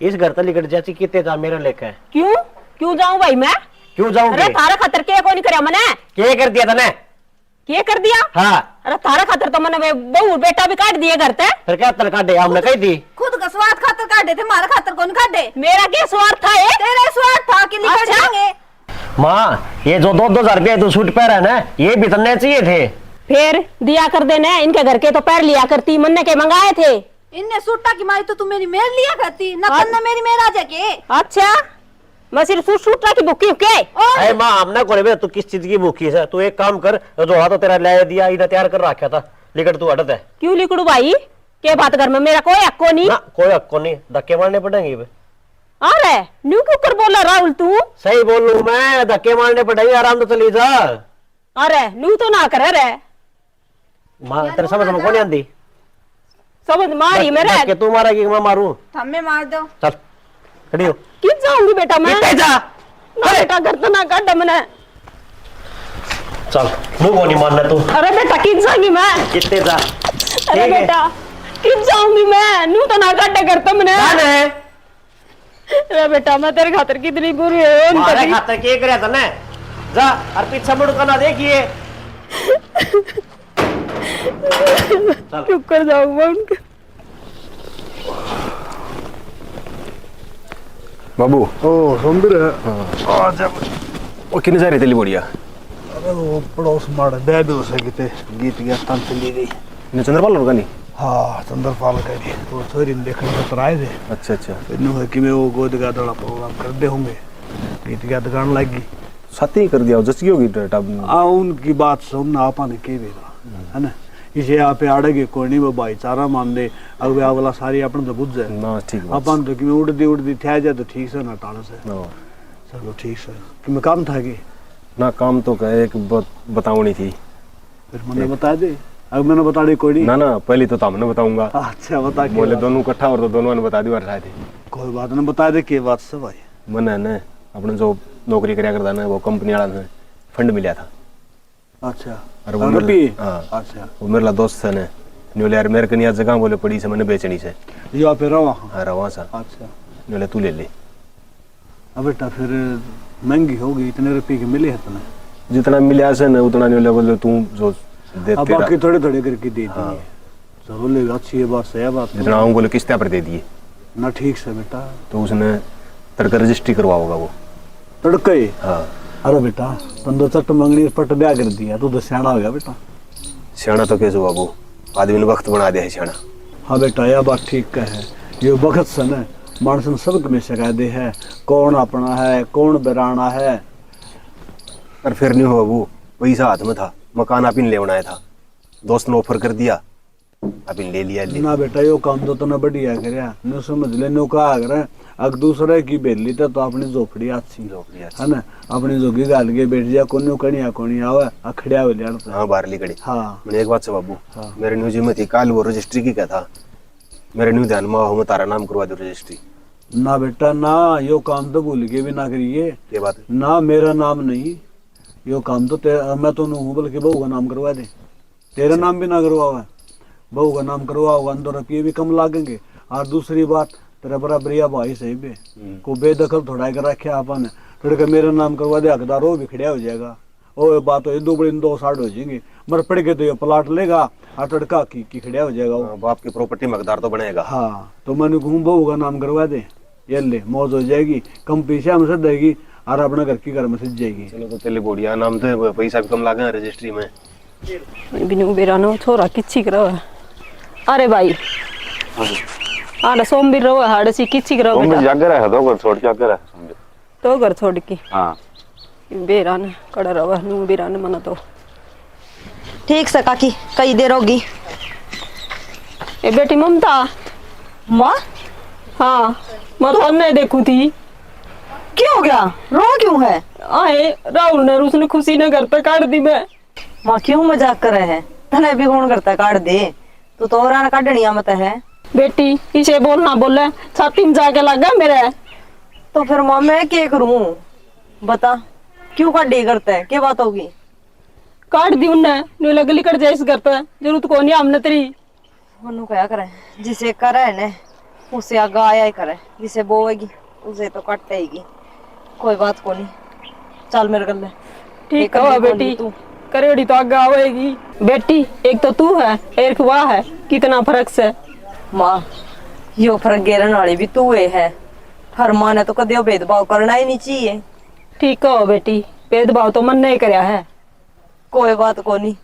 इस घर तली कट जाती कितने था मेरा लेकर। क्यों क्यों जाऊं भाई मैं? क्यों जाऊंगी? अरे तारा खातर के को नहीं करया मैंने। क्या कर दिया तने? क्या कर दिया? हाँ अरे तारा खातर तो मैंने बहू बेटा भी काट दिए घर ते। फिर क्या तल काटे हमने कही थी? खुद का स्वार्थ खातर काटे थे, हमारा खातर कौन काटे? मेरा क्या स्वार्थ था? तेरा स्वार्थ था कि निकल जाएंगे। माँ ये जो 2,000 रुपये तू सूट पहरा ना, ये भी तन्ने चाहिए थे। फिर दिया कर देने, इनके घर के तो पैर लिया करती, मन्ने के मंगाए थे। इनने सूटा की मारी तो तू मेरी मेल लिया करती ना, कन्ने मेरी मेल आ जाके। अच्छा मैं सिर्फ सूटा की भूखी के। अरे माँ हमने को नहीं, तू किस चीज की भूखी है? तू एक काम कर, जो हाथ तो तेरा ले दिया इधर तैयार कर रखा था, लेकर तू हटत है। क्यों लिखड़ू भाई? के बात घर में मेरा कोई हक्को नहीं? ना कोई हक्को नहीं, धक्के मारने पड़ेंगे। अरे न्यू क्यों कर बोला राहुल तू? सही बोल लू मैं, धक्के मारने पड़ेंगे, आराम तो चली जा। अरे न्यू तो ना करे रे। माँ तेरे समझ में कौन नहीं आती? समझ मारी मेरे। धक्के तू मारेगी मैं मारूं? थम्मे मार दो। चल खड़ी हो। किस जाऊंगी बेटा मैं? कितने जा? ना बेटा घर तो ना काट मैंने। चल मुंह को नहीं मारना तू। अरे बेटा किस जाऊंगी मैं? कितने जा? अरे बेटा किस जाऊंगी मैं? नू तो ना काटे घर तो मैंने। अरे बेटा मैं तेरे खातर कितनी बुरी है। मारे खातर के करे तने? जा और पीछे मुड़ कर ना देखिए। चुप कर जाऊंगा उनके। बाबू ओ सुंदर है। आ जा। वो किने जा रही तेली बढ़िया? अरे वो पड़ोस मार दे दो से किते गीत गया तन चली गई। ने चंद्रपाल होगा नहीं? हाँ चंद्रपाल कह दी वो छोरी ने देखने को तो आए थे। अच्छा अच्छा। इन्होंने कि मैं वो गोद का थोड़ा प्रोग्राम कर दे होंगे, गीत गया दुकान लगी साथी कर दिया जैसी होगी उनकी बात सुनना आपा ने के बेरा है ना, इसे यहाँ पे आड़ेगे कोई नहीं, वो भाईचारा मान दे अगले अगला सारी अपन तो बुझ जाए ना। ठीक अपन तो कि मैं उड़दी थे जाए तो ठीक से ना टाड़ से। चलो ठीक से कि मैं काम था कि ना काम तो कहे एक बताऊनी थी, फिर मैंने बता दे। अब मैंने बता दी कोई नहीं ना ना पहले तो हमने बताऊंगा। अच्छा बता के बोले दोनों इकट्ठा और तो दोनों ने बता दी और थे। कोई बात नहीं बता दे के बात से भाई। मैंने ने अपने जो नौकरी कराया करता ना वो कंपनी वाला ने फंड मिला था। अच्छा और वो हाँ अच्छा वो मेरा दोस्त है ने न्यूले यार मेरे कनिया जगह बोले पड़ी से मैंने बेचनी से या फिर रवा। हाँ रवा सा। अच्छा न्यूले तू ले ले। अब बेटा फिर महंगी होगी, इतने रुपये की मिले है तुम्हें? जितना मिला से ना उतना न्यूले बोले तू जो अब बाकी थोड़े थोड़े करके दे दिए। चलो ले अच्छी है बात, सही बात है। जितना आऊँ बोले किस्तें पर दे दिए ना, ठीक से बेटा। तो उसने तड़का रजिस्ट्री करवा होगा वो तड़का ही। हाँ। अरे बेटा तुम तो चट मंगनी पट ब्याह कर दिया, तू तो सियाना हो गया बेटा। सियाना तो कैसे हुआ वो, आदमी ने वक्त बना दिया है सियाना। हाँ बेटा यह बात ठीक का है। ये वक्त से न मानसन सबक में शिकायत है, कौन अपना है कौन बेराना है। पर फिर नहीं हुआ वो, पैसा हाथ में था, मकान आप इन ले बनाया था, दोस्त ने ऑफर कर दिया, आप इन ले लिया। ना बेटा यो काम तो ना बढ़िया करया, नो समझ ले नो का अगर अग दूसरे की बेली तो अपनी झोपड़ी अच्छी है ना, अपनी जोगी गाल के बैठ जा, कोन्यो कणिया कोनी आवे अखड़िया हो लिया। हाँ बाहर लिखड़ी। हाँ मैंने एक बात से बाबू, हाँ। मेरे न्यूज में थी काल वो रजिस्ट्री की क्या था, मेरे न्यू ध्यान में मैं तारा नाम करवा दो रजिस्ट्री। ना बेटा ना, यो काम तो भूल के भी ना करिए। ये बात ना मेरा नाम नहीं, यो काम तो मैं तो नहीं हूँ, बल्कि बहू का नाम करवा दे। तेरा नाम भी ना करवावा, बहू का नाम करवाओगा तो रुपये भी कम लागेंगे। और दूसरी बात तेरा बराबरिया भाई सही बे को बेदखल थोड़ा कर रखे अपन, थोड़ा मेरा नाम करवा दे, हकदार वो भी खड़िया हो जाएगा। ओ बात हो दो बड़ी 2 साठ हो जाएंगे, मर पड़ के तो ये प्लाट लेगा और तड़का की खड़िया हो जाएगा वो। बाप की प्रॉपर्टी में हकदार तो बनेगा। हाँ तो मैंने कहूँ बहू का नाम करवा दे, ये ले मौज हो जाएगी, कम पैसा में सद देगी और अपना घर की घर में सज जाएगी। चलो तो तेरे बोड़िया नाम तो पैसा भी कम लागे रजिस्ट्री में। बिनु बेरानो छोरा किच्छी करो। अरे भाई आड़ा सोमबीर रहो हाड़े सी किच्छी करो बेटा। जागर है तो घर छोड़ के आकर है समझो। तो घर छोड़ के हाँ बेरान कड़ा रहो नु बेरान मना तो ठीक से काकी, कई देर होगी। ए बेटी ममता। माँ हाँ मैं तो नहीं देखू थी। क्या हो गया, रो क्यों है? आए राहुल ने उसने खुशी ने घर पे काट दी। मैं माँ क्यों मजाक कर रहे हैं, तने भी कौन करता काट दे, तू तो और काटनिया मत है। बेटी इसे बोलना बोले छाती में जाके लगा मेरे। तो फिर माँ मैं क्या करूं, बता क्यों काटी करता है, क्या बात होगी? काट दी उन्हें, नहीं लगली कट जाए इस घर पे, जरूरत को नहीं हमने तेरी। मनु क्या करे, जिसे करे ने उसे आगा आया ही करे, जिसे बोएगी उसे तो काटेगी। कोई बात को नहीं, चल मेरे गले। ठीक है बेटी, तू करेड़ी तो आगे आवेगी। बेटी एक तो तू है एक वह है, कितना फर्क से। माँ यो फर्क गेरन वाली भी तू है, हर माँ ने तो कदे भेदभाव करना ही नहीं चाहिए। ठीक है बेटी, भेदभाव तो मन नहीं करया है। कोई बात को नहीं,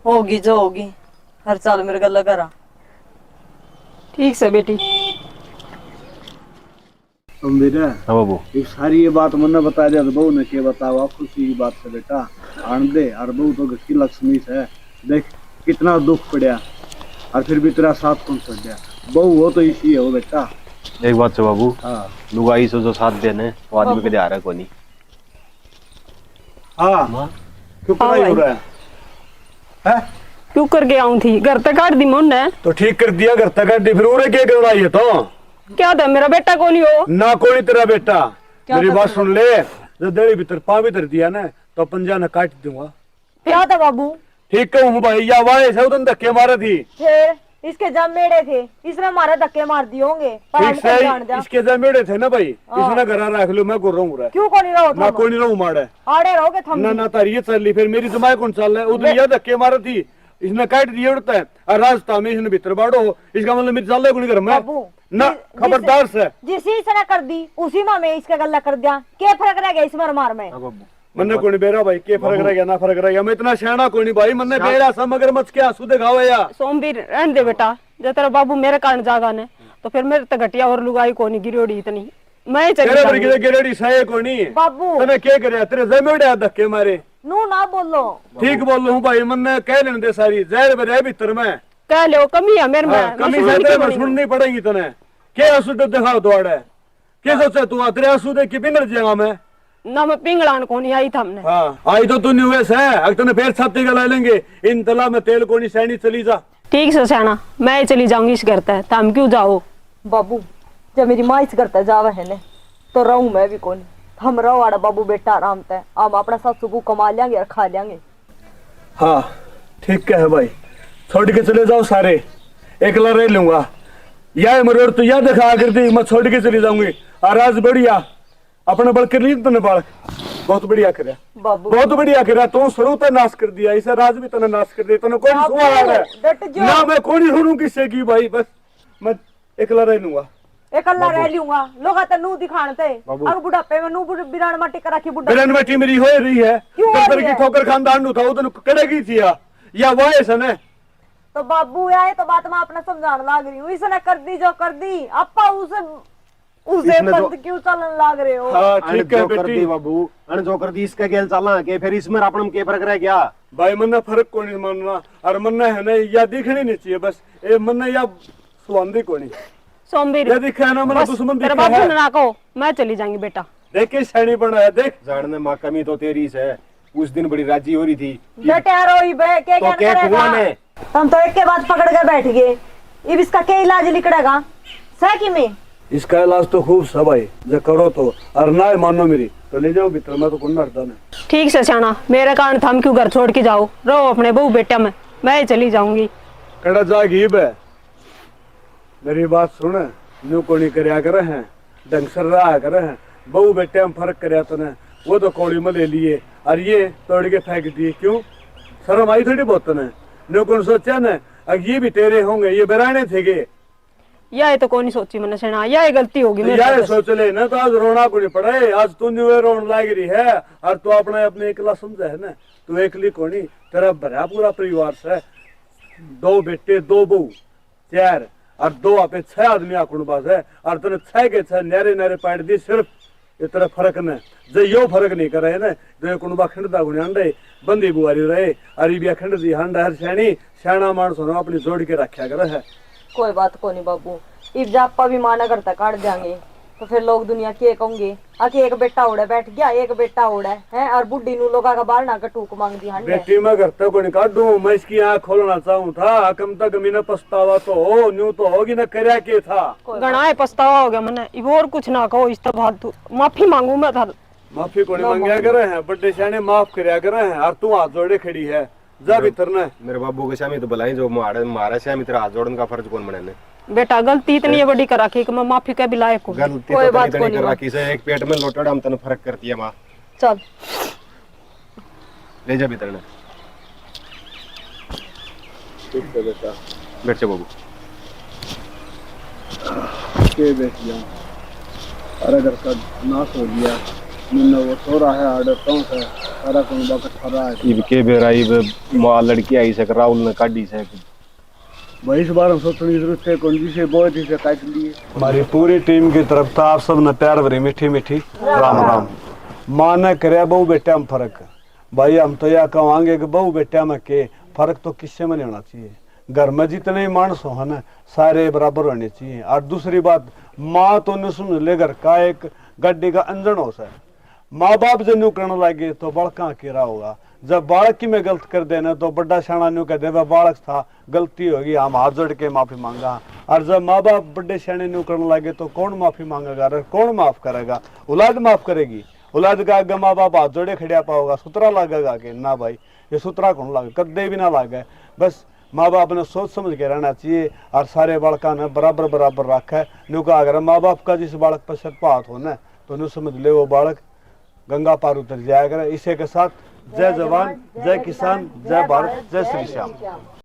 होगी जो होगी, हर साल मेरे गला करा। ठीक से बेटी। मेरा हाँ बाबू एक सारी ये बात मैंने बता दिया, बहू ने क्या बतावा, खुशी की बात से बेटा आन दे। और बहू तो घर की लक्ष्मी है, देख कितना दुख पड़ा और फिर भी तेरा साथ कौन छोड़ दिया। बहू हो तो इसी है वो बेटा। एक बात से बाबू, हाँ लुगाई से जो साथ देने वो आदमी के आ रहा है को नहीं। हाँ क्यों पढ़ाई हो रहा है? क्यों कर के आऊं थी, घर तक काट दी मुन्ने। तो ठीक कर दिया, घर तक फिर उरे क्या करना है तो क्या था, मेरा बेटा कौन ही हो ना, कोई तेरा बेटा। मेरी बात सुन ले, जब देरी भीतर पा भीतर दिया ना तो पंजा ने काट दूंगा। क्या था बाबू? ठीक कहूँ भाई, या वाले से उधर धक्के मारे थी, फिर इसके जब मेड़े थे, इसने हमारे धक्के मार दिए होंगे। पर ठीक हमको जान से जा। इसके जमेड़े थे ना भाई, इसने घर रख लो, मैं गुर्रों रहा क्यों को नहीं रहो ना, कोई नहीं रहूं मारे आड़े रहोगे थम ना ना तारी ये चल ली, फिर मेरी जमाए कौन चल रहा है, उधर ये धक्के मारे थी, इसने काट दिया उड़ता है और रास्ता में इसने भीतर बाड़ो, इसका मतलब मेरी चल रहा है घर में बाबू ना, खबरदार से। जिस इसने कर दी उसी में मैं इसका गला कर दिया, क्या फर्क रह गया इस मार में? मन्ने कोई बेरा भाई, क्या फर्क रह गया ना फर्क रह गया, मैं इतना सियाना कोई नहीं भाई, मन्ने बेरा सा मगर मच के आंसू दिखाओ या। सोमवीर रहने दे बेटा, जब तेरा बाबू मेरे कारण जागा ने तो फिर मेरे तो घटिया और लुगाई को नहीं गिरोड़ी इतनी, मैं चली तेरे जाऊंगी। पर गिरेड़ी सही कोई नहीं बाबू तने क्या करे, तेरे जमेड़े धक्के मारे। नू ना बोलो, ठीक बोल रहा हूँ भाई, मन्ने कह लेने दे सारी जहर भरे भीतर में, कह लो कमी है मेरे में, कमी से तेरे में सुननी पड़ेगी तने। क्या आंसू दिखाओ दौड़े, क्या सोचा तू तेरे आंसू देख के पिघल जाएगा मैं ना, मैं पिंगलान को नहीं आई था हमने। हाँ आई तो तू न्यूएस है, अगर तूने फिर छाती का ला लेंगे, इन तला में तेल को नहीं सैनी चली जा। ठीक से सैना, मैं चली जाऊंगी इस घर तक, हम क्यों जाओ। बाबू जब मेरी माँ इस करता जावा है ने तो रहूं मैं भी कौन, हम रहो आड़ा बाबू बेटा आराम तय, हम अपना साथ सुबह कमा लेंगे और खा लेंगे। हाँ ठीक है भाई, छोड़ के चले जाओ सारे, एकला रह लूंगा, या मरोड़ तो या दिखा कर दी, मैं छोड़ के चली जाऊंगी। और आज बढ़िया अपने बल कर ली तूने बाल। बहुत बढ़िया करया, बाबू बहुत बढ़िया करया। तू शुरू तो नाश कर दिया, इसे राज भी तने नाश कर दिया। तने कोई बाबू, सुना है डट जाओ। ना, मैं कोई सुनूं किससे की भाई, बस मैं अकेला रह लूंगा। एकल्ला रह लूंगा, लोग आते नू दिखाणते अब बुढ़ापे में नू बिरान माटी करा की बुढ़ा बिरन बेटी मेरी हो रही है, क्यों हो दर रही की है? ठोकर खानदान नु था उदन कड़ेगी थी या वाए सने। तो बाबू आए तो बात मैं अपना समझाने लाग रही हूँ, इसने कर दी जो कर दी, आपा उसे इसने बंद क्यों चलन लाग रहे हो? हाँ अन ठीक है जो कर बेटी। दी बाबू, अन जो कर दी इसका गेल चलना के फिर इसमें अपनम के फर्क रह गया। भाई मन्ना फर्क को नहीं मानना, और मन्ना है ना या दिखनी नहीं चाहिए, बस ये मन्ना या सुवंदी को नहीं सोमवीर ये दिखा है ना, मन्ना बस दुश्मन तेरे दिखा बाबू है। ने ना कहो, मैं चली जाऊंगी बेटा। देख के सैनी बना है, देख जानने माँ कमी तो तेरी से, उस दिन बड़ी राजी हो रही थी बेटे रोई बे के तो क्या करेगा? हुआ ने? हम तो एक के बाद पकड़ के बैठ गए, अब इसका क्या इलाज निकलेगा? सही में इसका इलाज तो खूब सब है, जो करो तो, और ना मानो मेरी तो ले जाओ भीतर, मैं तो कौन डरता नहीं। ठीक से सियाना, मेरे कारण थम क्यों घर छोड़ के जाओ, रहो अपने बहू बेटा में, मैं चली जाऊंगी। कड़ा जागी बे, मेरी बात सुन, न्यू को नहीं करया करे हैं, ढंग से रहा करे हैं, बहू बेटे में फर्क करया तो ने, वो तो कौड़ी में ले लिए और ये तोड़ के फेंक दिए, क्यों? शर्म आई थोड़ी बहुत ने, न्यू को सोचा न, अब ये भी तेरे होंगे, ये बेराने थे गे, यह तो कोई नहीं सोची मैंने सेना, यह गलती होगी मेरे यार से। सोच ले ना, तो आज रोना को नहीं पड़ा है, आज तू न्यू रोन लाग रही है, और तू अपने अपने एकला समझा है ना, तू एकली कोनी, तेरा भरा पूरा परिवार से, 2 बेटे 2 बहू 4 और 2 आपे 6 आदमी आकुड़बाज है, और तूने 6 के 6 नारे नारे पाट दी, सिर्फ ये तेरा फर्क न जो यो फर्क नहीं कर रहे ना, जो कुणबा खंडदा गुणे अंडे बंदी बुआरी रहे, अरे भी खंड दी हंड हर शैनी शाना मानस होना अपनी जोड़ के रखा करे है। कोई बात को नहीं बाबू, इब जापा भी माना करता काट देंगे तो फिर लोग दुनिया के कहोगे आके एक बेटा उड़े बैठ गया, एक बेटा उड़े है, और बुढ़ी नु लोगा का बाहर ना कटूक मांग दी हंडे। बेटी मैं घर तक नहीं काटू, मैं इसकी आँख खोलना चाहूँ था, कम तक मीना पछतावा तो हो, न्यू तो होगी ना, करया के था। गणाए पछतावा हो गया मैंने, अब और कुछ ना कहो, इस तरह फालतू माफी मांगू मैं था। माफी को नहीं मांगया करे हैं, बड़े शाने माफ करया करे हैं, और तू हाथ जोड़े खड़ी है, जा भीतर न। मेरे बाबू के सामने तो भलाई जो मारा से तेरा हाथ जोड़ने का फर्ज कौन बने? बेटा गलती इतनी बड़ी करा कि मैं माफी के भी लायक हूँ। गलती कोई तो बात इतनी को नहीं कर रखी से, एक पेट में लोटड़ा हम तने फर्क करती है माँ। चल ले जा भीतर ने, बेटा बैठ जा बाबू। के बैठ जाऊँ, अरे घर का नाश हो गया, मैंने वो सो रहा है आर्डर कौन सा सारा कुनबा का ठहरा है। इब के बेराई माँ लड़की आई से राहुल ने काटी से, भाई इस बार हम सोचने की जरूरत है, कौन जी से बहुत ही से काट लिए। हमारी पूरी टीम की तरफ से आप सब ने प्यार भरी मीठी मीठी राम राम। माँ ने करे बहू बेटा में फर्क, भाई हम तो यह कहेंगे कि बहू बेटा में के फर्क तो किससे में नहीं होना चाहिए, घर में जितने ही मानस हो ना सारे बराबर होने चाहिए। और दूसरी बात, माँ तो न सुन ले घर का एक गड्ढे का अंजन हो सा, माँ बाप जब न्यू करने लगे तो बड़का केरा होगा, जब बालक की में गलत कर देना तो बड़ा शाना न्यू कह दे वह बालक था गलती होगी, हम हाथ जोड़ के माफी मांगा। और जब माँ बाप बड़े शाने न्यू करने लगे तो कौन माफी मांगेगा, कौन माफ करेगा? औलाद माफ करेगी, औलाद का आगे माँ बाप हाथ जोड़े खड़िया पाओगा, सुतरा लगेगा कि ना भाई, ये सुतरा कौन लगे, कदे भी ना लगे। बस माँ बाप ने सोच समझ के रहना चाहिए, और सारे बालका ने बराबर बराबर रखा है। न्यू का अगर माँ बाप का जिस बालक पर सिर पर हाथ होना तो न्यू समझ ले वो बालक गंगा पार उतर जाया करे। इसी के साथ जय जवान, जय किसान, जय भारत, जय श्री श्याम।